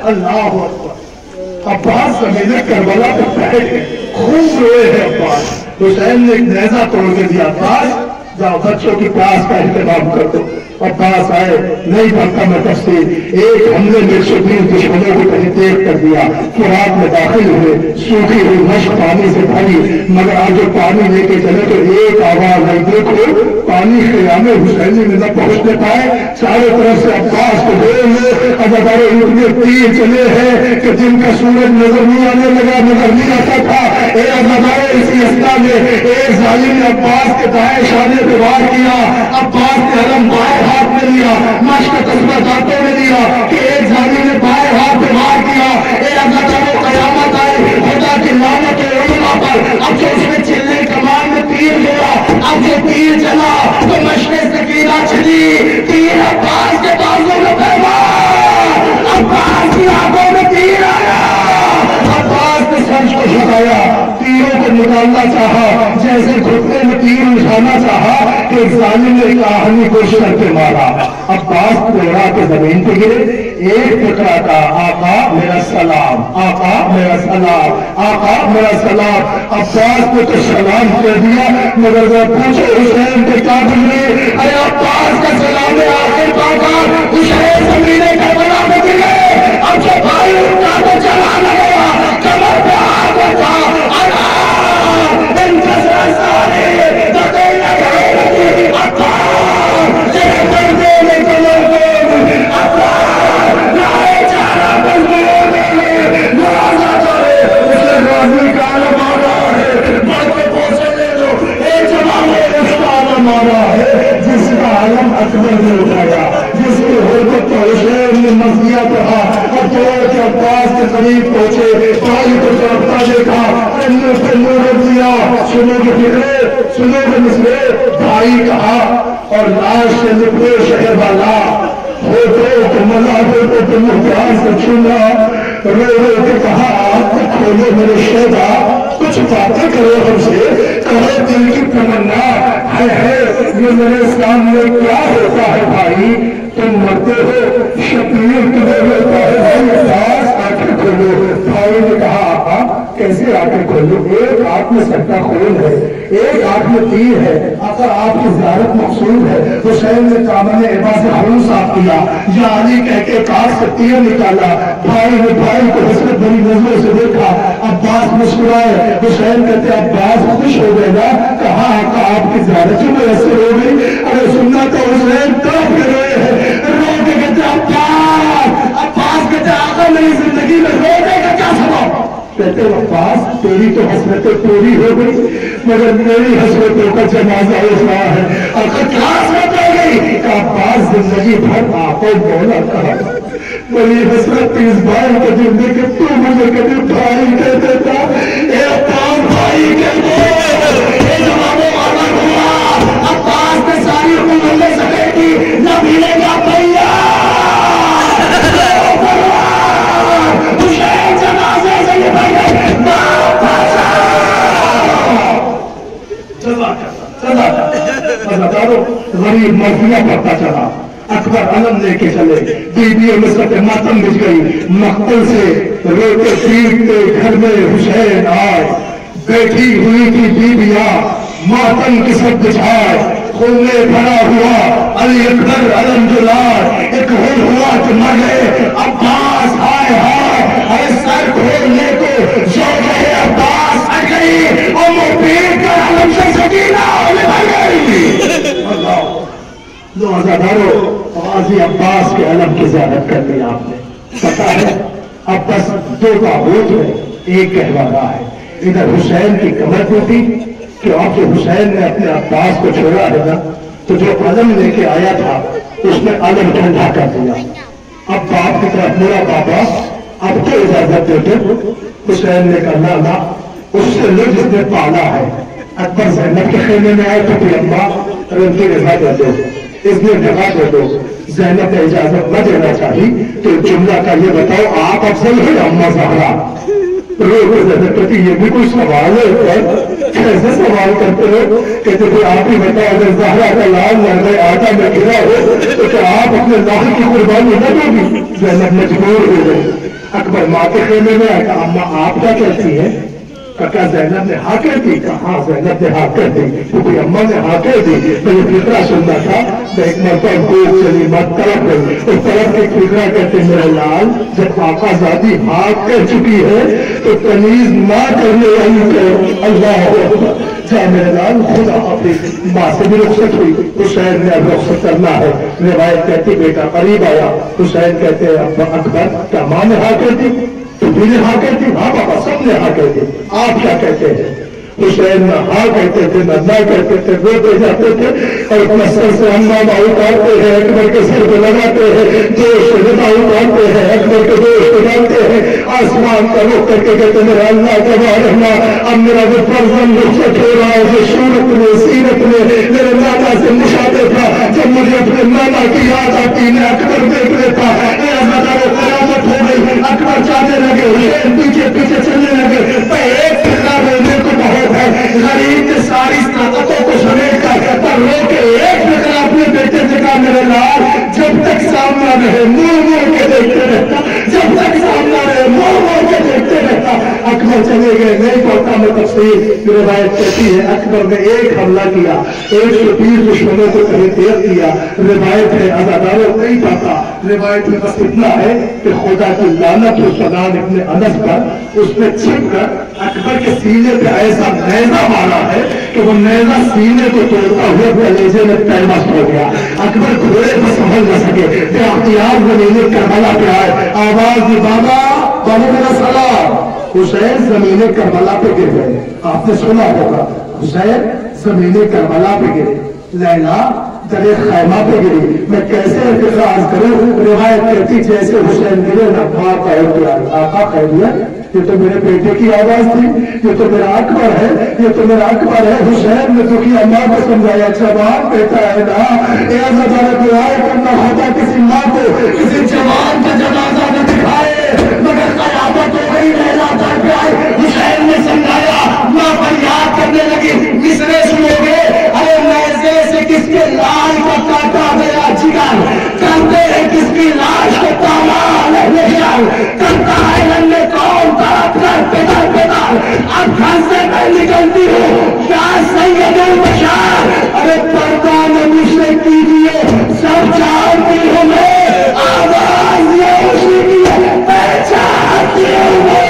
اللہ اکبر. عباس زمین کربلا پہ بیٹھ گئے خوب روئے ہیں عباس. حسین نے ایک نیزہ توڑ کے دیا. عباس جاؤ بچوں کی پیاس کا اہتمام کر دو. عباس آئے نہیں پڑھتا میں تفصیل. ایک حملے میں 120 دشمنوں کو کہیں دیکھ کر دیا. فرات میں داخل ہوئے. سوکھی ہوئی مشق پانی سے بھری مگر آج جو پانی لے کے چلے تو ایک آواز آئی. دیکھو پانی خیام حسینی میں نہ پہنچنے پائے. چاروں طرف سے عباس کو دے ادارے اتنے تیر چلے ہیں کہ جن کا سورج نظر نہیں آنے لگا نظر نہیں آتا تھا. اے ادارے اسی اسنا میں ایک ظالم نے عباس کے دائیں شانے پہ وار کیا. عباس نے علم بائیں ہاتھ میں لیا. مشق کا تسبیح دانتوں میں لیا کہ ایک ظالم نے بائیں ہاتھ پہ وار کیا. اے ادارے قیامت آئی خدا کی لعنت علماء پر. اب جو اس میں چلنے کمان میں تیر گیا اب جو تیر چلا تو مشق سکینہ چلی. تیر عباس کے بازو میں پیدا عباس کی آنکھوں میں تیر آیا. ڈالنا چاہا، جیسے گھٹنے میں تیر اٹھانا چاہا کہ ایک ظالم نے کہانی کو شر پہ مارا۔ عباس دوڑا کے زمین پہ گرے، ایک ٹکڑا کا آقا میرا سلام، آقا میرا سلام، آقا میرا سلام۔ عباس نے تو سلام کر دیا، مگر وہ پوچھے حسین کے کیا بولے؟ اے عباس کا سلام ہے آخر پاکا، حسین زمین کربلا میں گرے، اب جو بھائی اٹھا تو چلا لگا، کمر پہ آگ اٹھا، اللہ ان جزر سارے دقیل کرے لگی، عباس جنہیں دردے میں کمر دے، عباس لائے چارہ مضمون میں نوازہ کرے، اسے راضی کا علم آنا ہے، بڑھ کے پوچھے لے دو، اے جواب رسالہ مانا ہے، جس کا علم اکبر نے اٹھایا، جس کے حرکت کو حسین نے مزدیا کہا، اور جو کہ عباس کے قریب پہنچے، بھائی کو چرپتا دیکھا، انہوں پہ نور دیا، سنو کے فکرے، سنو کے مسئلے، بھائی کہا، اور لاش سے لپے شہر والا، ہوتے کہ مزا ہوتے کہ محتیان سے چھونا، رو کے کہا، آپ کھولے میرے شہدہ، کچھ باتیں کرو ہم سے، کہو دل کی تمنا ہے، یہ میرے سامنے کیا ہوتا ہے بھائی؟ تم مرتے ہو، شبیر تمہیں ہوتا ہے، بھائی پاس آنکھیں کھولو۔ بھائی نے کہا آقا کیسے آنکھیں کھولو؟ ایک آنکھ میں سٹا خون ہے، ایک آنکھ میں تیر ہے، آقا آپ کی زیارت مقصود ہے۔ حسین نے دامن عبا سے خون صاف کیا، یا علی کہہ کے کاش سے تیر نکالا۔ بھائی نے بھائی کو حسرت بڑی نظروں سے دیکھا، عباس مسکرائے، حسین کہتے عباس خوش ہو گئے نا؟ کہا آقا آپ کی زیارت جو میسر ہو گئی؟ اگر سننا تو حسین تڑپ کے روئے ہیں، رو کے کہتے عباس، عباس کہتے آقا میری زندگی میں رونے کا کیا سبب؟ کہتے عباس تیری تو حسرتیں پوری ہو گئی، مگر میری حسرتوں کا جنازہ ہو رہا ہے۔ آقا کیا حسرت ہو گئی؟ کہ عباس زندگی بھر آقا مولا کہا، بڑی حسرت اس بھائی کو جلدی کہ تو مجھے کبھی بھائی کہہ دیتا، اے عباس بھائی کہہ دو، اے جوابوں والا ہوا، عباس نے ساری عمر لے سکے گی، نہ ملے گا بھیا، حسین جنازے سے نکل گئے، غریب مرضیاں پڑتا چلا، اکبر علم لے کے چلے، بیویوں میں سب ماتم بچ گئی، مقتل سے روتے پیٹتے گھر میں حسین آئے، بیٹھی ہوئی تھی بیویاں ماتم کی سب بچھائے، خون میں بھرا ہوا علی اکبر علم جلال، ایک ہول ہوا کہ مر گئے عباس، ہائے ہائے، ارے سر کھولنے کو جو گئے عباس ہٹ گئی، اور وہ پیٹ کر علم سے سکینہ نبھر گئی۔ اللہ لو عزادارو، غازی عباس کے علم کی زیارت کر لی آپ نے، پتا ہے اب بس دو تابوت ہے، ایک کہوانا ہے، ادھر حسین کی کمر ٹوٹی کہ اب جو حسین نے اپنے عباس کو چھوڑا ہے نا، تو جو علم لے کے آیا تھا اس نے علم ٹھنڈا کر دیا۔ اب باپ کی طرف میرا بابا اب تو اجازت دیتے، حسین نے کہا نہ اس سے لو جس نے پالا ہے۔ اکبر زینب کے خیمے میں آئے تو کوئی اماں ان کی رضا دے دو، اس نے جگہ دے دو، زینب نے اجازت نہ دینا چاہی تو جملہ کا یہ بتاؤ آپ افضل ہے اماں زہرا؟ زینب کہتی یہ بھی کوئی سوال ہے، کیسے سوال کرتے ہو؟ کہتے تھے آپ ہی بتاؤ اگر زہرا کا لال لڑنے آٹا میں گرا ہو تو کیا آپ اپنے لال کی قربانی نہ دو گی؟ زینب مجبور ہو گئی۔ اکبر ماں کے خیمے میں آئے، اماں آپ کیا کہتی ہے؟ کہا زینب نے ہاں کہہ دی، کہا زینب نے ہاں کہہ دی، کیونکہ اماں نے ہاں کہہ دی۔ میں یہ فکرہ سننا تھا، میں ایک مرتبہ گوگ چلی مت طرف گئی، اس طرف ایک فکرہ کہتے میرے لال جب آقا زادی ہاں کہہ چکی ہے تو تمیز نہ کرنے والی کہ اللہ جا میرے لال خدا حافظ۔ ماں سے بھی رخصت ہوئی، حسین نے اب رخصت کرنا ہے، روایت کہتی بیٹا قریب آیا، حسین کہتے اکبر کیا ماں نے ہاں کہہ دی؟ تو بھی نے ہاں کہتی؟ ہاں بابا سب نے ہاں کہتی، آپ کیا کہتے ہیں؟ حسین نہ ہاں کہتے تھے نہ نہ کہتے تھے، روتے جاتے تھے اور اپنا سر سے ہنگامہ اتارتے ہیں، اکبر کے سر پہ لگاتے ہیں، جوش سے ندا اتارتے ہیں، اکبر کے جوش پہ ڈالتے ہیں، آسمان کا رخ کر کے کہتے میرا اللہ تبارک رہنا، اب میرا وہ فرزند رخصت ہو رہا ہے جو صورت میں سیرت میں میرے نانا سے مشابہ تھا، جب مجھے اپنے نانا کی یاد آتی میں اکبر دیکھ لیتا، قیامت ہو گئی، اکبر جانے لگے، حسین پیچھے پیچھے چلنے لگے، ایک فکرہ میرے کو بہت ہے، میرے لال جب تک سامنا رہے مڑ کے دیکھتے رہتا، جب تک سامنا رہے مڑ کے دیکھتے رہتا۔ اکبر چلے گئے، نہیں پڑھتا میں تفسیر، روایت کہتی ہے اکبر نے ایک حملہ کیا، 120 دشمنوں کو تحریک کیا۔ روایت ہے عزاداروں نہیں پاتا، روایت میں بس اتنا ہے کہ خدا کی لعنت و سنان ابن انس پر اس نے چھپ کر اکبر کے سینے پہ ایسا نیزہ مارا ہے کہ وہ نیزہ سینے کو توڑتا ہوئے کلیجے میں پیمست ہو گیا۔ اکبر گھوڑے پر سنبھل نہ سکے، بے اختیار زمین کربلا پہ آئے، آواز دی بابا بابا میرا سلام۔ حسین زمین کربلا پہ گر گئے، آپ نے سنا ہوگا حسین زمین کربلا پہ گرے، لیلا درے خیمہ پہ گری۔ میں کیسے ارتکاز کروں؟ روایت کہتی جیسے حسین گرے نہ بھاگ پائے گیا، آقا خیریت، یہ تو میرے بیٹے کی آواز تھی، یہ تو میرا اکبر ہے، یہ تو میرا اکبر ہے۔ حسین نے دکھی اماں کو سمجھایا، جوان بیٹا ہے نا، اے ذرا دعائیں کرنا ہوتا کسی ماں کو کسی جوان کا جنازہ نہ دکھائے، مگر قیامت ہو گئی لیلا در پہ آئی۔ حسین نے سمجھایا، ماں فریاد کرنے لگی، مصرے سنو گے، ارے نیزے سے کس کے لال کا کاٹا گیا جگر، کرتے ہیں کس کی لاش کو تامان کرتا ہے ننے کون طرف کر پیدر پیدر، اب گھر سے میں نکلتی ہوں کیا سید البشر، ارے پردہ نمشے کیجئے سب جانتی ہوں میں، آواز یہ اسی کی پہچانتی ہوں میں۔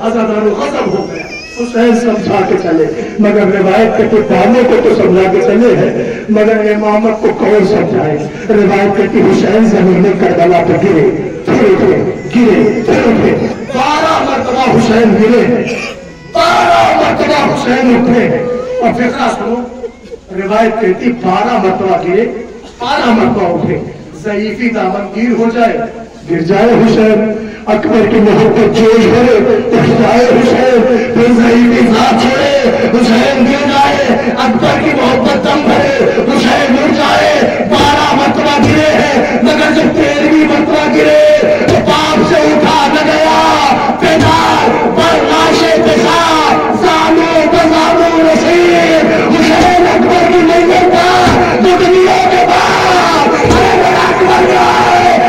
عزادارو غضب ہو گیا، حسین سمجھا کے چلے، مگر روایت کے دانے کو تو سمجھا کے چلے ہیں، مگر امامت کو کون سمجھائے؟ روایت کے حسین زمین کربلا پہ گرے، پھر اٹھے، گرے، پھر اٹھے، 12 مرتبہ حسین گرے، 12 مرتبہ حسین اٹھے۔ اور فقرہ سنو، روایت کہتی 12 مرتبہ گرے، 12 مرتبہ اٹھے۔ ضعیفی دامن گیر ہو جائے، گر جائے حسین، اکبر کی محبت جوش بھرے اٹھ جائے حسین، پھر ضعیفی ذات چھوڑے حسین گر جائے، اکبر کی محبت دم بھرے حسین اٹھ جائے۔ 12 مرتبہ گرے ہیں، مگر جب 13ویں مرتبہ گرے تو باپ سے اٹھا نہ گیا، پیدار برداشت پیشار زانو بزانو رسید حسین اکبر کی نہیں کرتا دنیا کے بعد، ارے میرا اکبر جائے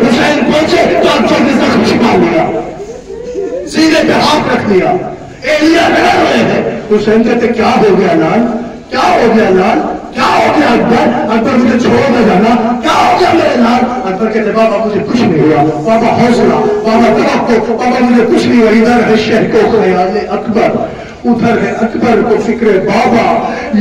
حسین پہنچے تو اکبر نے زخم چھپا لیا، سینے پہ ہاتھ رکھ دیا، ایلیا لڑ رہے ہیں۔ حسین کہتے کیا ہو گیا لال، کیا ہو گیا لال، کیا ہو گیا اکبر، اکبر مجھے چھوڑ نہ جانا، کیا ہو گیا میرے لال؟ اکبر کہتے بابا مجھے کچھ نہیں ہوا، بابا حوصلہ، بابا توقع، بابا مجھے کچھ نہیں ہوا، ادھر ہے شہر کو خیال اکبر، ادھر ہے اکبر کو فکر بابا،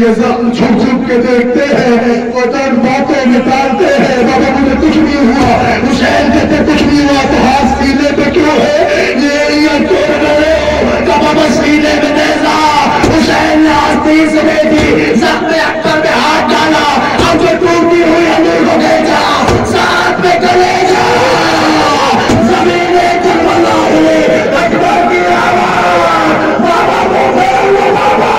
یہ زخم چھپ چھپ کے دیکھتے ہیں، ادھر باتیں نکالتے ہیں، بابا مجھے کچھ نہیں ہوا۔ حسین کہتے کچھ نہیں ہوا تو ہاتھ سینے پہ کیوں ہے، یہ توڑ رہے ہو کہ بابا سینے میں نیزہ، حسین نے آستین سے بیٹھی زخم اکبر میں ہاتھ ڈالا، اب جو ٹوٹی ہوئی امیر کو بھیجا ساتھ میں کلیجا، زمین کربلا ہوئے اکبر کی آواز، بابا بابا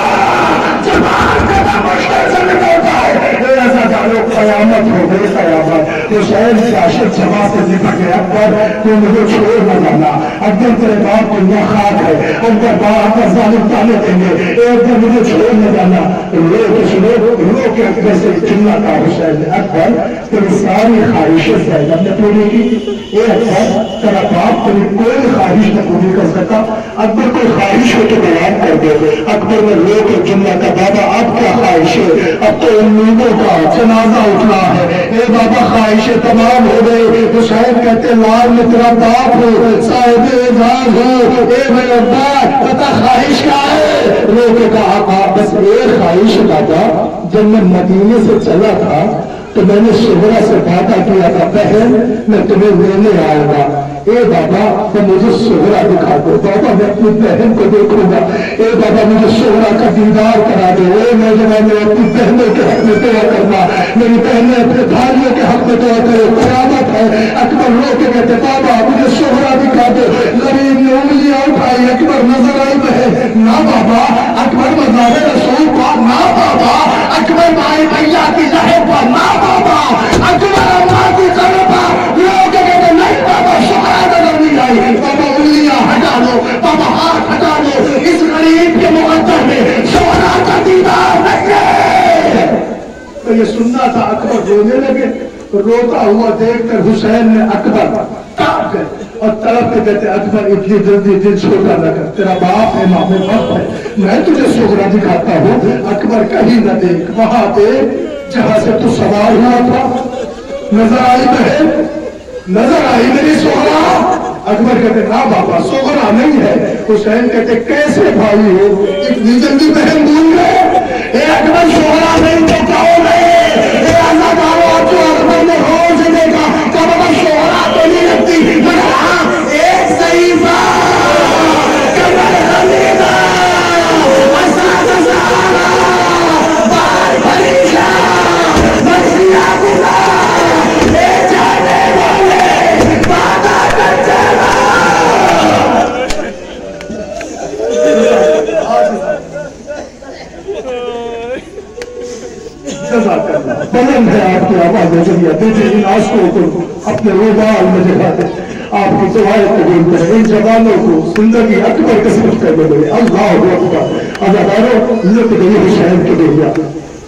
جبان کا مشکل سے نکلتا ہے، ایسا جانو قیامت ہو گئی قیامت۔ حسین شاشت جماعت سے نپٹ گیا، اکبر تو مجھے چھوڑ نہ جانا، اکبر تیرے باپ کو نہ خاک ہے، اکبر باپ کا ظالم تانے دیں گے، ایک دن مجھے چھوڑ نہ جانا۔ رو کے اکبر سے جملہ کا حسین نے، اکبر تیری ساری خواہشیں زینب نے پوری کی، اے اکبر تیرا باپ تیری کوئی خواہش نہ پوری کر سکا، اکبر کوئی خواہش ہو تو بیان کر دے۔ اکبر نے رو کے جملہ کا بابا اب کیا خواہش ہے، اب تو امیدوں کا جنازہ اٹھنا ہے، اے بابا خواہشیں تمام ہو گئی۔ حسین کہتے لال میں تیرا باپ ہو، صاحب اعزاز ہو، اے میرے ابا پتہ خواہش کیا ہے؟ رو کے کہا بس ایک خواہش بابا، جب میں مدینے سے چلا تھا تو میں نے شہرہ سے وعدہ کیا تھا بہن میں تمہیں لینے آؤں گا، اے بابا تو مجھے شہرہ دکھا دو، بابا میں اپنی بہن کو دیکھوں گا، اے بابا مجھے شہرہ کا دیدار کرا دو، اے نوجوان میں اپنی بہنوں کے حق میں دعا کرنا، میری بہنیں اپنے بھائیوں کے حق میں دعا کرو، قیامت ہے۔ اکبر رو کے کہتے بابا مجھے شہرہ دکھا دو، غریب نے انگلیاں اٹھائی، اکبر نظر آئی بہن، نہ بابا اکبر مزار رسول پر، نہ بابا اکبر مائی بھیا کی لہر پر، نہ بابا اکبر اماں کی قبر پر، لوگ کہتے نہیں بابا شہرہ نظر نہیں آئی، بابا انگلیاں ہٹا لو، بابا ہاتھ ہٹا لو، اس غریب کے مقدر میں شہرہ کا دیدار نہیں ہے۔ تو یہ سننا تھا. اکبر رونے لگے. روتا ہوا دیکھ کر حسین نے اکبر کاٹ گئے اور طرف کے کہتے اکبر اتنی جلدی دل چھوٹا نہ کر, تیرا باپ ہے, امام وقت ہے, میں تجھے صغرا دکھاتا ہوں. اکبر کہیں نہ دیکھ, وہاں دیکھ جہاں سے تو سوار ہوا تھا. نظر آئی بہن, نظر آئی میری صغرا. اکبر کہتے نا بابا صغرا نہیں ہے. حسین کہتے کیسے بھائی ہو, اتنی جلدی بہن بھول گئے. اے اکبر صغرا نہیں تو کون ہے؟ اے اللہ تعالیٰ جو اکبر نے روز دیکھا کب اگر صغرا تو نہیں لگتی, مگر ہاں ایک ضعیفہ کمر حمیدہ اسعد زہرا بار فریشہ مرثیہ گنا لے جانے والے وعدہ کر چلا. بلند ہے آپ کی آواز ذریعہ دیکھیں ان آنسوؤں کو اپنے روبال میں جگہ دیں. آپ کی دعائیں قبول کریں. ان جوانوں کو زندگی اکبر کا صرف کرنے لگے. اللہ اکبر. اداکاروں لٹ گئی حسین کی دنیا,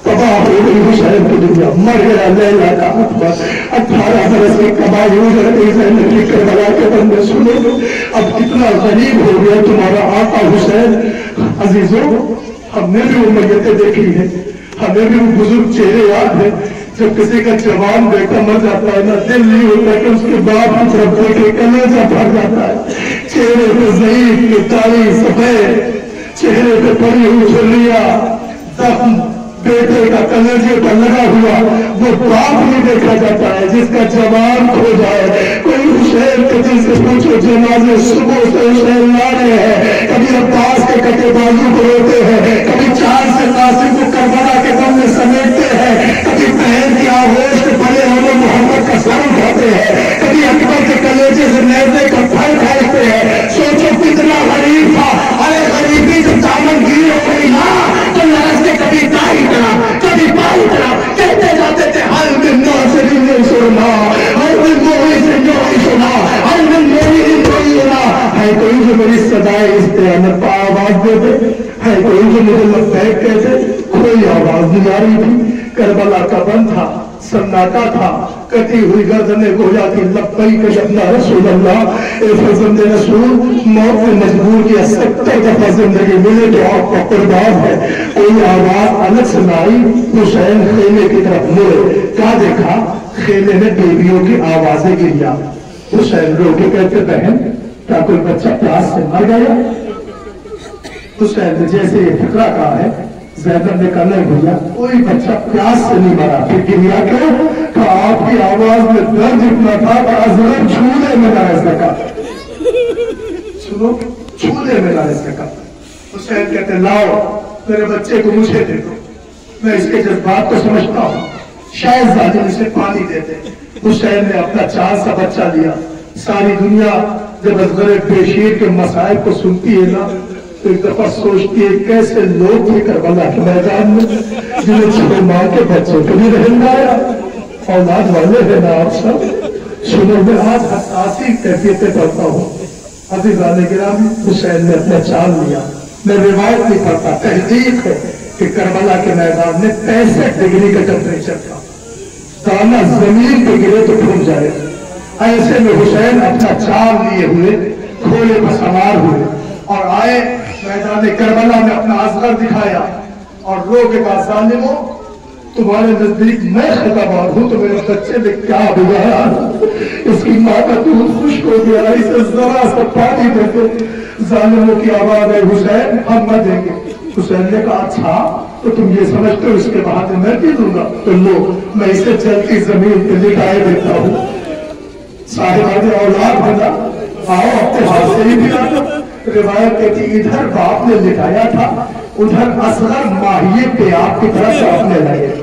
تباہ ہو گئی حسین کی دنیا. مر گیا لیلا کا اکبر. 18 برس کی کمائی اجڑ گئی. زینب کی کربلا کے بندے سنو اب کتنا غریب ہو گیا تمہارا آقا حسین. عزیزوں ہم نے بھی وہ میتیں دیکھی ہیں, ہمیں بھی وہ بزرگ چہرے یاد ہیں. جب کسی کا جوان بیٹا مر جاتا ہے نا, دل نہیں ہوتا کہ اس کے باپ کی طرف دیکھے, کلیجہ پھٹ جاتا ہے. چہرے پہ ضعیف کی کالی سفید, چہرے پہ پڑی ہوئی جھریاں, زخم بیٹے کا کلیجے پر لگا ہوا. وہ باپ نہیں دیکھا جاتا ہے جس کا جوان کھو جائے. کوئی حسین کے دل سے پوچھو جنازے صبح سے حسین لا رہے ہیں. کبھی عباس کے کٹے بازو کو روتے ہیں, کبھی چاند سے قاسم کو کربلا کے دم میں سمیٹتے ہیں, کبھی بہن کی آغوش کے بڑے ہونے محمد کا سر اٹھاتے ہیں, کبھی اکبر کے کلیجے سے نیزے کا پھل کھاتے ہیں. سوچو کتنا غریب تھا. ارے غریبی جب دامن گیر ہو گئی نا تو لرزتے کبھی دائی طرح کبھی بائی طرح کہتے جاتے تھے ہر دن ناصری نے سنا, ہر دن موہی سے نوہی سنا, ہر دن موہی سے نوہی سنا. ہے کوئی جو میری صدائے اس دیانت پا آواز دیتے, ہے کوئی جو مجھے لبیک کہتے. کوئی آواز نہیں آ رہی تھی. کربلا کا بند تھا, سناٹا تھا, کٹی ہوئی گردنیں گویا کی لبیک یا رسول اللہ. اے فرزند رسول, موت سے مجبور کیا 70 دفعہ زندگی ملے تو آپ کا قربان ہے. کوئی آواز الگ سنائی. حسین خیمے کی طرف مڑے, کیا دیکھا؟ خیمے میں بیویوں کی آوازیں گریا. حسین رو کے کہتے بہن کیا کوئی بچہ پیاس سے مر گیا؟ حسین نے جیسے یہ فکرہ کہا ہے, زینب نے کہا نہیں بھیا کوئی بچہ پیاس سے نہیں مرا. پھر گریا کیوں؟ کہ آپ کی آواز میں درد اتنا تھا کہ اذن چھولے میں نہ رہ سکا. سنو, چھولے میں نہ رہ سکا. حسین کہتے لاؤ میرے بچے کو مجھے دے دو, میں اس کے جذبات کو سمجھتا ہوں, شاید ظالم اسے پانی دیتے. حسین نے اپنا 4 سا بچہ لیا. ساری دنیا جب اصغر بشیر کے مسائل کو سنتی ہے نا تو ایک دفعہ سوچتی ہے کیسے لوگ تھے کربلا کے میدان میں جنہیں 6 ماہ کے بچوں کو بھی رہن لایا. اولاد والے ہیں نا آپ سب. سنو میں آج حساسی کیفیتیں پڑھتا ہوں. عزیزان گرامی, حسین نے اپنا چال لیا. میں روایت نہیں پڑھتا, تحقیق ہے کہ کربلا کے میدان میں 65 ڈگری کا ٹیمپریچر تھا. دانا زمین پہ گرے تو پھول جائے. ایسے میں حسین اپنا چال لیے ہوئے گھوڑے پر سوار ہوئے اور آئے میدان کربلا میں اپنا اصغر دکھایا اور رو کے کہا ظالموں تمہارے نزدیک میں خطابات ہوں تو میرے بچے نے کیا بگاڑا, اس کی ماں کا دودھ خشک ہو گیا, اسے ذرا سا پانی دیتے. ظالموں کی آواز ہے حسین ہم نہ دیں گے. حسین نے کہا اچھا تو تم یہ سمجھتے ہو اس کے بعد میں بھی دوں گا, تو لو میں اسے چلتی زمین پہ لٹائے دیتا ہوں. صاحب اولاد بنا آؤ اپنے ہاتھ سے ہی پلا دو. روایت کہتی ادھر باپ نے لٹایا تھا, ادھر اصغر ماہیے پہ آپ کی طرف چاپنے لگے.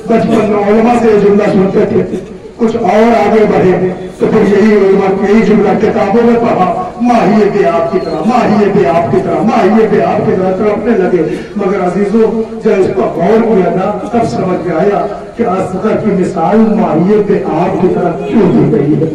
بچپن میں علماء سے یہ جملہ سنتے تھے, کچھ اور آگے بڑھے تو پھر یہی جملہ کتابوں میں پڑھا, ماہیے پہ آپ کی طرح, ماہیے پہ آپ کی طرح, ماہیے پہ آپ کی طرح تڑپنے لگے. مگر عزیزوں جب اس پر غور کیا نا تب سمجھ میں آیا کہ اصغر کی مثال ماہیے پہ آپ کی طرح کیوں دی گئی ہے.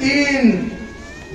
3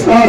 7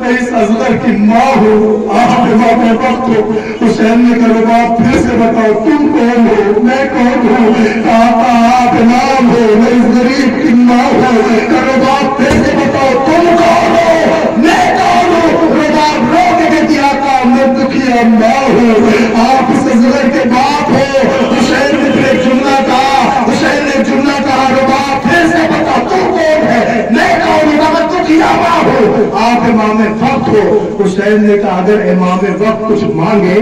میں اس اصغر کی ماں ہوں، آپ امام وقت ہو۔ حسین نے کہا رباب پھر سے بتاؤ تم کون ہو، میں کون ہوں؟ کہا آپ امام ہو، میں اس غریب کی ماں ہوں۔ کہا رباب پھر سے بتاؤ تم کون ہو، میں کون ہوں؟ رباب رو کے کہتی آقا میں دکھیا ماں ہوں، آپ اس اصغر کے باپ ہو۔ حسین نے پھر ایک جملہ کہا، حسین نے جملہ کہا رباب پھر سے بتا تو کون ہے، میں کون ہوں؟ میں دکھیا ماں ہوں، آپ امام وقت ہو۔ حسین نے کہا اگر امام وقت کچھ مانگے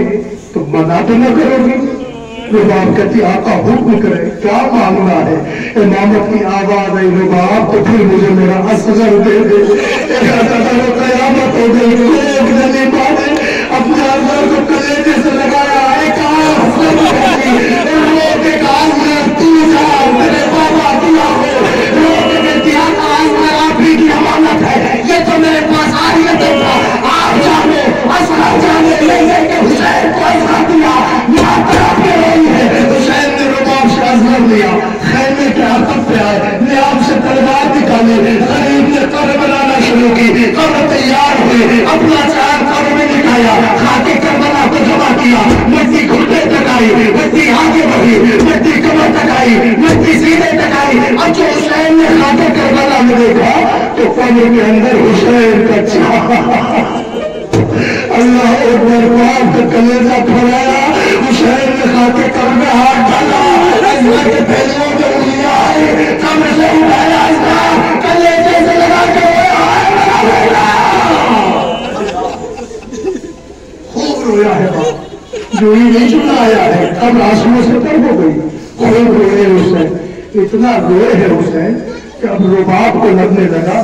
تو منع تو نہ کرو گی؟ رباب کہتی آقا حکم کرے کیا مانگنا ہے؟ امامت کی آواز آئی رباب تو پھر مجھے میرا اصغر دے دے۔ قیامت ہو گئی، لوگ نہیں پاتے، اپنے اصغر کو کلیجے سے لگایا ہے، کہا اصغر ہوگی، لوگ کے کام میں تو جا میرے بابا دیا ہو۔ لوگ کہتی آقا اصغر آپ ہی کی امانت ہے، یہ تو میرے پاس آئی ہے، دیکھا آپ جانے اصغر جانے لے لے کے حسین کو اصغر دیا، ماں طرف کے رہی ہے۔ حسین نے رباب سے اصغر لیا، خیمے کے عقب پہ آئے، نیام سے تلوار نکالے، غریب نے قبر بنانا شروع کی، قبر تیار ہوئی، اپنا چار قبر میں نکایا، خاکے کربلا کو جمع کیا، مٹی گھٹنے تک آئی، مٹی آگے بڑھی، مٹی کمر تک آئی، مٹی سینے تک آئی۔ اب جو حسین نے خاکے کربلا میں دیکھا تو قبر کے اندر حسین کا چاہ، اللہ اکبر، باپ کا کلیجہ پھڑایا، حسین نے خاکے قبر میں ہاتھ ڈالا، اصغر کے پہلووں میں انگلیاں آئی، قبر سے اٹھایا اصغر، کلیجے سے لگا کے خوب رویا ہے باپ، جو ہی نہیں چنا آیا ہے، اب آنسوؤں سے تر ہو گئی، خوب روئے حسین، اتنا روئے ہے حسین کہ اب رباب کو لگنے لگا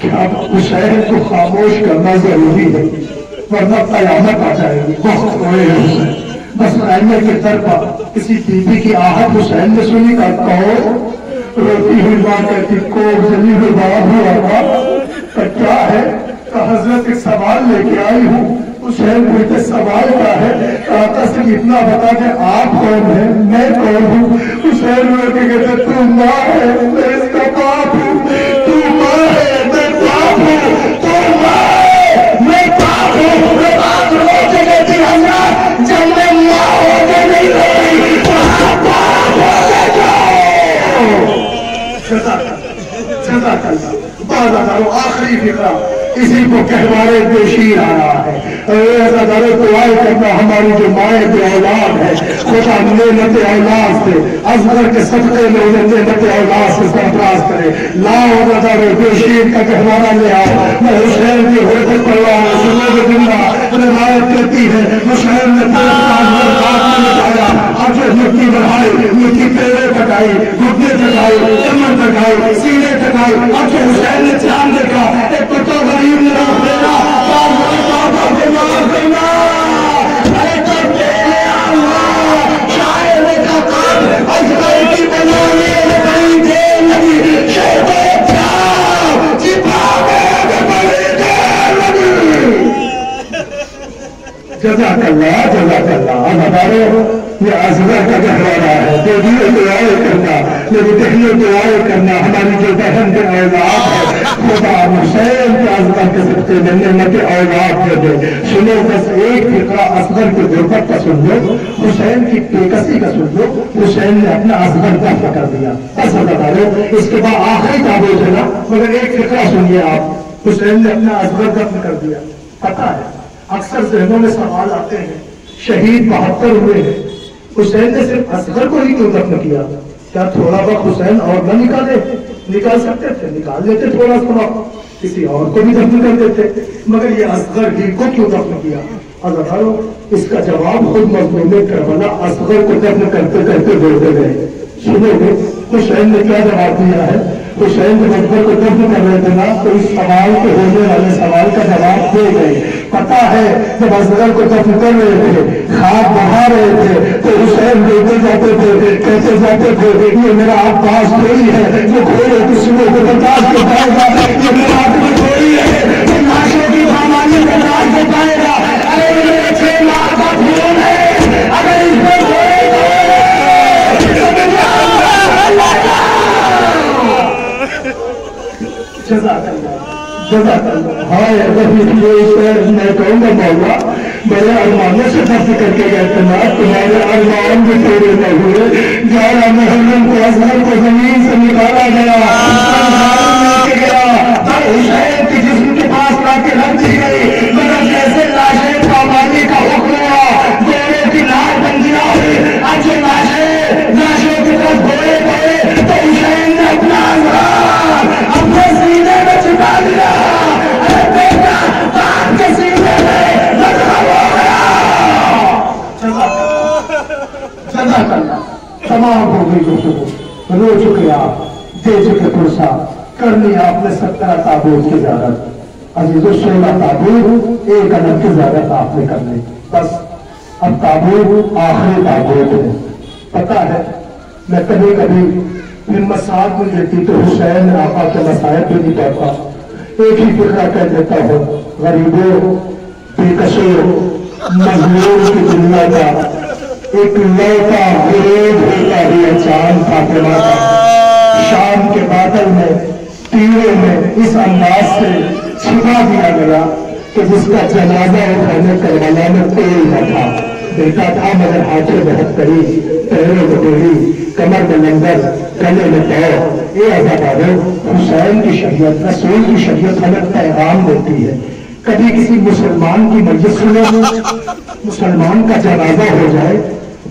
کہ اب حسین کو خاموش کرنا ضروری ہے ورنہ قیامت آ جائے گی۔ بہت روئے ہے حسین، بس آئینے کے در پر کسی بیوی کی آہت حسین نے سنی، کا کون روتی ہوئی ماں کہتی کوک جلی ہوئی باب ہوا تھا، کیا ہے؟ کہ حضرت ایک سوال لے کے آئی ہوں۔ حسین پوچھتے سوال کیا ہے؟ آقا سے اتنا بتا کہ آپ کون ہیں، میں کون ہوں؟ حسین روئے کے کہتے تو ماں ہے، میں اس کا باپ ہوں، تو ماں ہے، میں باپ ہوں، تو ماں ہے، میں باپ ہوں۔ رباب رو کے کہتی حضرت جب میں ماں ہو کے نہیں روئی وہاں باپ ہو کے جاؤ۔ جزاک اللہ۔ بعض اداروں آخری فقرہ اسی کو کہوارے بے شیر آ رہا ہے۔ اداروں دعائیں کرنا ہماری جو مائیں بے اولاد ہے، خدا نعمت اولاد سے اصغر کے صدقے میں انہیں نعمت اولاد سے سرفراز کرے۔ لاؤ اداروں بے شیر کا کہوارہ لے آؤ۔ میں حسین کی حرکت پڑھوا سنو زندہ روایت کرتی ہے حسین نے مٹی بڑھائی، مٹی پیرے تکائی، گھٹنے تکائی، کمر تکائی، سینے تکائی۔ اب جو حسین نے چاند دیکھا ایک پتہ غریب نے رکھ دینا، بابا کے مار دینا، ارے تو تیرے اللہ شاعر نے کہا اصغر کی بنانے بڑی دیر لگی، شہد پیار چھپانے میں بڑی دیر لگی۔ جزاک اللہ، جزاک اللہ۔ اب ہمارے یہ اصغر کا گہوارہ ہے، بیٹیوں دعائیں کرنا، میری بہنوں دعائیں کرنا، ہماری جو بہن کے اولاد ہے خدا حسین کے اصغر کے صدقے میں نعمت اولاد دے دے۔ سنو بس ایک فقرہ اصغر کی غربت کا سن لو، حسین کی بےکسی کا سن لو۔ حسین نے اپنا اصغر دفن کر دیا، بس بتا دو، اس کے بعد آخری تعبیر ہے نا، مگر ایک فقرہ سنیے آپ۔ حسین نے اپنا اصغر دفن کر دیا۔ پتہ ہے اکثر ذہنوں میں سوال آتے ہیں، شہید 72 ہوئے ہیں، حسین نے صرف اصغر کو ہی کیوں دفن کیا؟ کیا تھوڑا وقت حسین اور نہ نکالے؟ نکال سکتے تھے، نکال لیتے تھوڑا سا وقت، کسی اور کو بھی دفن کر دیتے، مگر یہ اصغر ہی کو کیوں دفن کیا؟ عزیزانو اس کا جواب خود مظلوم کربلا اصغر کو دفن کرتے کرتے دیتے گئے۔ سنو گے حسین نے کیا جواب دیا ہے؟ حسین جب اصغر کو دفن کر رہے تھے نا تو اس سوال کے ہونے والے سوال کا جواب دے گئے۔ پتا ہے جب اصغر کو دفن کر رہے تھے، خاک بہا رہے تھے تو حسین دیتے جاتے تھے، کہتے جاتے تھے یہ میرا عباس کوئی ہے جو گھوڑے کسی کو برداشت کر پائے گا، یہ میرا عباس کوئی ہے جو لاشوں کی بامانی برداشت کر پائے گا، ارے میرے 6 لاکھ کا خون ہے، اگر اس پر گھوڑے کو جزاک اللہ۔ ہائے میں کہوں گا مولا بڑے ارمانوں سے دفن کر کے گئے تمہارے ارمان بھی پورے نہ ہوئے 11 محرم کو اظہر کو زمین سے نکالا گیا حسین کی جسم کے پاس لا کے رکھ دی گئی مگر جیسے لاشیں پامانی کا حکم ہوا گھوڑے کی لاش بن گیا اچھے لاشوں کی طرف گھوڑے گئے تو حسین نے اپنا اپنے سینے میں چھپا دیا کے سینے میں تمام ہو گئی گفتگو رو چکے آپ دے چکے پرسا کرنی آپ نے 17 تابوت کی زیارت عزیز و 16 تابوت ایک عدد کی زیارت آپ نے کرنی بس اب تابوت آخری تابوت ہے پتا ہے میں کبھی کبھی ہمت ساتھ میں لیتی تو حسین آقا کے مسائل بھی نہیں پڑتا ایک ہی فکرہ کہہ دیتا ہوں غریبوں بےکسوں مظلوم کی دنیا کا ایک لوٹا غروب ہوتا ہوا چاند فاطمہ کا شام کے بادل میں تیروں میں اس انداز سے چھپا دیا گیا کہ جس کا جنازہ اٹھانے کربلا میں کوئی نہ تھا بیٹا تھا مگر ہاتھوں بہت قریب پیروں میں ڈوری کمر میں لنگر گلے میں پاؤ یہ عزادارو حسین کی شریعت رسول کی شریعت ہمیں پیغام دیتی ہے کبھی کسی مسلمان کی مجلس میں مسلمان کا جنازہ ہو جائے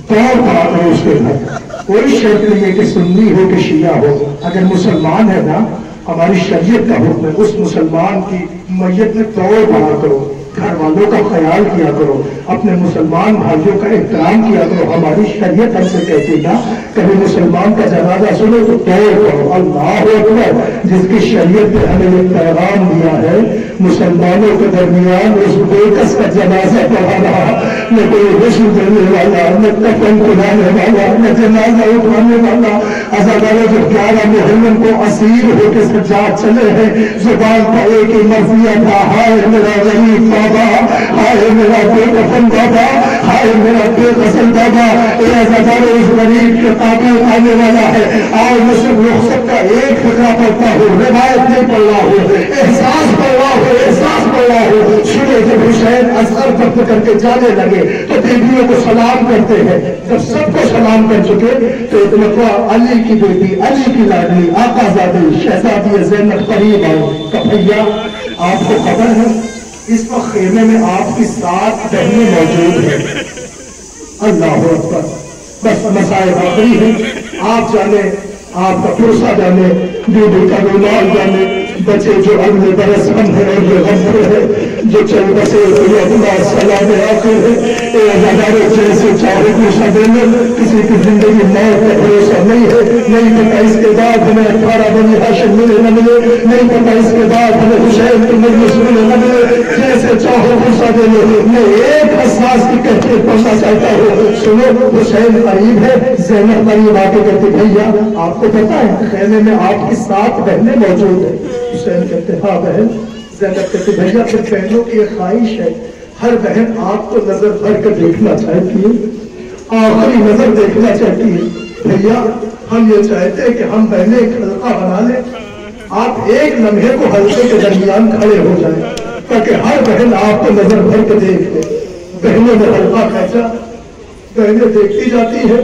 دور پڑا کرو اس کے گھر کوئی شرط نہیں ہے کہ سنی ہو کہ شیعہ ہو اگر مسلمان ہے نا ہماری شریعت کا حکم ہے اس مسلمان کی میت میں دور پڑا کرو گھر والوں کا خیال کیا کرو اپنے مسلمان بھائیوں کا احترام کیا کرو ہماری شریعت ہم سے کہتی نا کبھی مسلمان کا جنازہ سنو تو دور کرو اللہ اکبر جس کی شریعت نے ہمیں یہ پیغام دیا ہے مسلمانوں کے درمیان اس بےکس کا جنازہ پڑھانا نہ کوئی غسل دینے والا نہ کفن پہنانے والا نہ جنازہ اٹھانے والا عزادارو جب 11 محرم کو اسیر ہو کے سجاد چلے ہیں زبان پر ایک ہی مرضیہ تھا ہائے میرا غریب بابا ہائے میرا بے کفن بابا ہائے میرا بے غسل بابا اے عزادارو اس غریب کے قابل آنے والا ہے اور میں صرف رخصت کا ایک فقرہ پڑھتا ہوں روایت نہیں پڑھ رہا ہوں احساس پڑھ رہا ہوں احساس پڑھ رہا ہوں سنو جب حسین اصغر دفن کر کے جانے لگے تو بیٹیوں کو سلام کرتے ہیں جب سب کو سلام کر چکے تو ایک مرتبہ علی کی بیٹی علی کی لاڈلی آقا زادی شہزادی زینب قریب آؤ کہ بھیا آپ کو خبر ہے اس وقت خیمے میں آپ کی 7 بہنیں موجود ہیں اللہ اکبر بس مسائل آخری ہیں آپ جانے آپ کا پرسا جانے بیوی کا رومال جانے بچے جو اگلے برس ہم ہے اور جو غم ہے جو چل بسے اللہ سلام آخر ہے اے عزادارو جیسے چاہے پرسا دینے کسی کی زندگی موت کا بھروسہ نہیں ہے نہیں پتا اس کے بعد ہمیں 18 بنی ہاشم ملے نہ ملے نہیں پتا اس کے بعد ہمیں حسین کی مجلس ملے نہ ملے جیسے چاہو پرسا دینے میں ایک حساس کی کہتے پڑھنا چاہتا ہوں سنو حسین قریب ہے زینب قریب آ کے کہتے بھیا آپ کو پتا ہے خیمے میں آپ کی 7 بہنیں موجود ہیں حسین کہتے ہاں بہن زینب کہتے بھیا پھر بہنوں کی ایک خواہش ہے ہر بہن آپ کو نظر بھر کر دیکھنا چاہتی ہے آخری نظر دیکھنا چاہتی ہے بھیا ہم یہ چاہتے ہیں کہ ہم بہنیں ایک حلقہ بنا لیں آپ ایک لمحے کو حلقے کے درمیان کھڑے ہو جائیں تاکہ ہر بہن آپ کو نظر بھر کے دیکھ لے بہنوں نے حلقہ کھینچا بہنیں دیکھتی جاتی ہے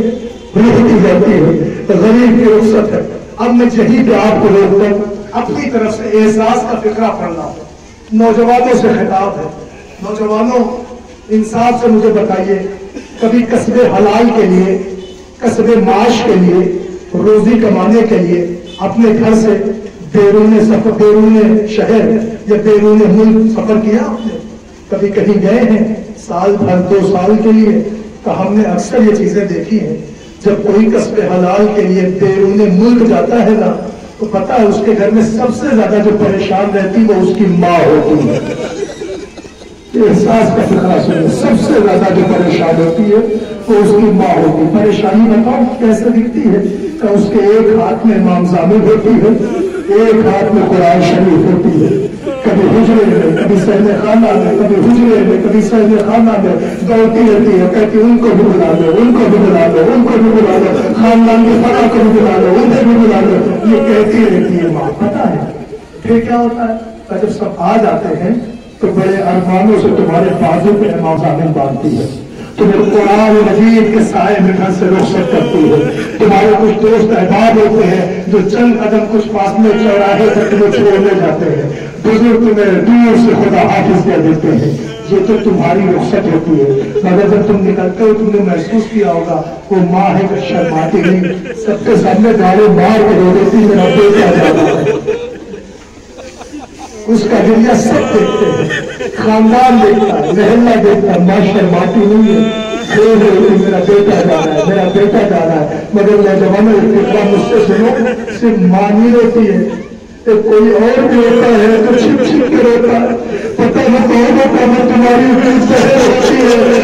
روتی جاتی ہے غریب کی رخصت ہے اب میں یہیں پہ آپ کو روک کر اپنی طرف سے احساس کا فکرہ پڑھنا ہوں نوجوانوں سے خطاب ہے نوجوانوں انصاف سے مجھے بتائیے کبھی کسب حلال کے لیے کسب معاش کے لیے روزی کمانے کے لیے اپنے گھر سے بیرون سفر بیرون شہر یا بیرون ملک سفر کیا آپ نے کبھی کہیں گئے ہیں سال بھر 2 سال کے لیے تو ہم نے اکثر یہ چیزیں دیکھی ہیں جب کوئی کسب حلال کے لیے بیرون ملک جاتا ہے نا تو پتہ ہے اس کے گھر میں سب سے زیادہ جو پریشان رہتی وہ اس کی ماں ہوتی ہے احساس کا فکرہ سنیں سب سے زیادہ جو پریشان ہوتی ہے وہ اس کی ماں ہوتی ہے پریشانی بتاؤ کیسے دکھتی ہے کہ اس کے ایک ہاتھ میں امام زامن ہوتی ہے ایک ہاتھ میں قرآن شریف ہوتی ہے کبھی حجرے میں کبھی سہنے خانہ میں کبھی حجرے میں کبھی سہنے خانہ میں دوڑتی رہتی ہے کہتی ان کو بھی بلا لو ان کو بھی بلا لو ان کو بھی بلا لو خاندان کے فرا کو بھی بلا لو انہیں بھی بلا لو یہ کہتی رہتی ہے ماں پتہ ہے پھر کیا ہوتا ہے اور جب سب آ جاتے ہیں تو بڑے ارمانوں سے تمہارے بازو پہ امام زامن باندھتی ہے، تمہیں قرآن مجید کے سائے میں گھر سے رخصت کرتی ہے۔ تمہارے کچھ دوست احباب ہوتے ہیں جو چند قدم کچھ فاصلے چوراہے تک تمہیں چھوڑنے جاتے ہیں، بزرگ تمہیں دور سے خدا حافظ کہہ دیتے ہیں، یہ تو تمہاری رخصت ہوتی ہے۔ مگر جب تم نکلتے ہو تم نے محسوس کیا ہوگا وہ ماں ہے کہ شرماتی نہیں، سب کے سامنے گاڑی مار کے رو دیتی میرا بیٹا جا رہا ہے۔ اس کا ذریعہ سب دیکھتے ہیں، خاندان دیکھتا ہے، محلہ دیکھتا ہے، ماں شرماتی نہیں ہے، میرا بیٹا جا رہا ہے، میرا بیٹا جا رہا ہے۔ مگر نوجوانوں فکرہ مجھ سے سنو، صرف ماں نہیں روتی ہے، کوئی اور بھی ہوتا ہے تو چھپ چھپ کے روتا ہے۔ پتہ نہ کون ہوتا ہے تمہاری ہوتی ہے،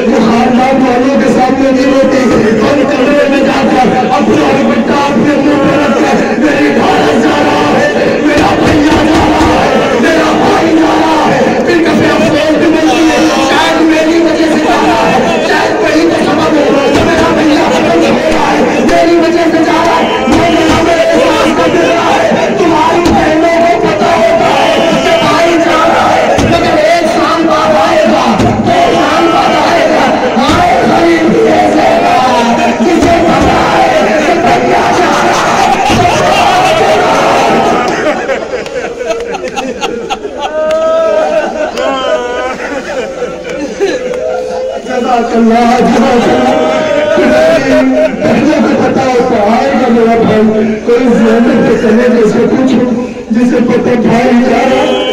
جو خاندان والوں کے سامنے نہیں روتی، اور کمرے میں جا کر اپنا بیٹا اپنے منہ پر رکھ کر میری بھارت جا رہا ہے، میرا بھیا جا رہا ہے، میرا بھائی جا رہا ہے، پھر کبھی افسوس بھی ملتی ہے شاید میری وجہ سے جا رہا ہے، شاید وہی تو سبب ہے کہ میرا بھیا ختم ہو رہا ہے، میری وجہ سے جا رہا ہے، وہ میرا میرے احساس کر دے رہا ہے۔ تمہاری بہنوں کو پتا ہوتا ہے کہ بھائی جا رہا ہے، مگر ایک سال بعد آئے گا، 2 سال بعد آئے گا، آئے غریب بھی ایسے گا جسے پتا ہے کہ بھیا جا رہا ہے۔ جزاک اللہ جزاک اللہ۔ پہلے کو پتا ہوتا آئے گا میرا بھائی، کوئی زیادہ کے چلے جیسے پوچھو جسے پتا بھائی جا رہا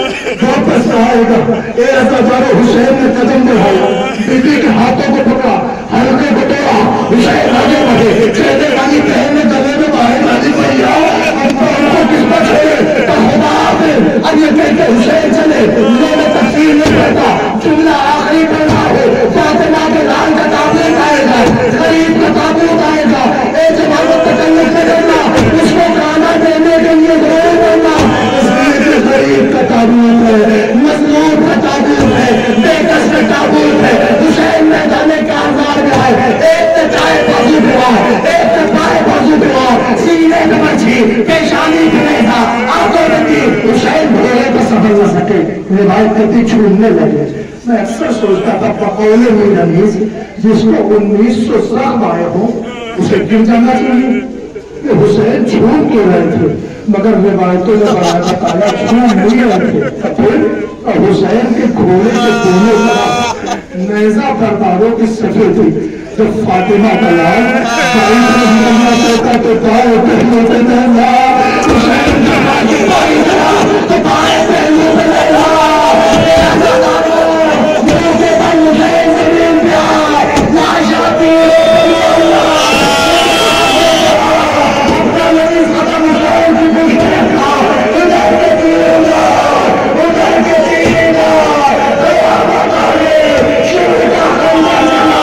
واپس آئے گا۔ اے عزادارو، حسین نے قدم بڑھایا، بیوی کے ہاتھوں کو پکڑا، ہلکے کو توڑا، حسین آگے بڑھے، چہرے والی بہن نے گلے میں باہر والی بھیا اب ان کو کس پر چھوڑے تو خدا آتے اب یہ کہتے حسین چلے، میں نے تفسیر نہیں پڑھتا، جملہ آخری پڑھنا ہے، فاطمہ کے لال کا تابوت آئے گا، غریب کا تابوت آئے گا، اے جماعت تکلف سے کرنا، اس کو کھانا دینے کے لیے ضرور کرنا، اس لیے غریب کا تابوت ہے، مظلوم کا تابوت ہے، بے کس کا تابوت ہے۔ حسین میدان کارزار میں آئے، ایک نے چائے بازو پڑا، ایک نے پائے بازو پڑا، سینے میں مچھی، پیشانی پہ نیزا، آنکھوں میں تیر، حسین بھولے کو سنبھل نہ سکے، روایت کرتی چھوڑنے لگے۔ میں اکثر سوچتا تھا بقول میر انیس جس کو 1900 زخم آئے ہوں اسے گر جانا چاہیے کہ حسین چھوڑ کے رہے تھے، مگر روایتوں نے بتایا چھوڑ نہیں رہے تھے۔ پھر حسین کے گھوڑے کے دونوں طرف نیزہ برداروں کی صفے تھی۔ جب فاطمہ کا لال بھائی سے نکلنا چاہتا تو بائیں پہلو پہ نیزہ، حسین جب آگے بھائی چلا تو بائیں پہلو پہ نیزہ۔ اے عزادارو، منہ کے بل حسین زمین پہ آئے، لاش آتی ہے اپنا لڑیز ختم حسین کی پوچھ میں رکھا، ادھر کے تیر ادھر کے تیر قیامت آئے، شروع کا خندہ چلا،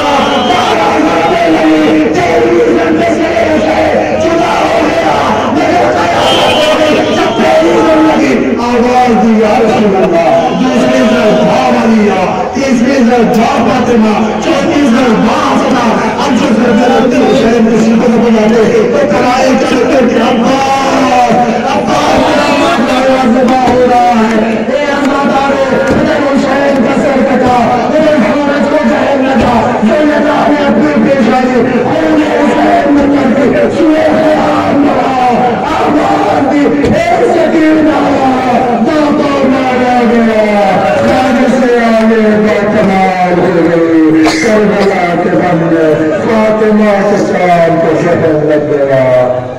بارہ مرتے لگی، 13 گھنٹے سے حسین جدا ہو گیا، مگر قیامت ہو گئی جب پہلی دن لگی آواز دی یا رسول اللہ، دوسری ذر بھاو علیہ، تیسری ذر بھاو فاطمہ، چوتھی ذر بھاو حسنہ، اب جو ذر بلندی حسین کسی کو نہ بجاتے تو ترائی چلتے کہ عباس میرا ماں ذبح ہو رہا ہے۔ اے عزادارو، ادھر حسین کا سر کٹا، ادھر حضرت کو زہر لگا، زینبہ نے اپنی پیشانی خون حسین میں کر کے سوئے خیام مرا، آواز دی ایک سکین آیا، دو مارا گیا، خاج سے آگے کمال ہو گئی، کربلا کے بندے فاطمہ کے سلام کو شہر لگ گیا۔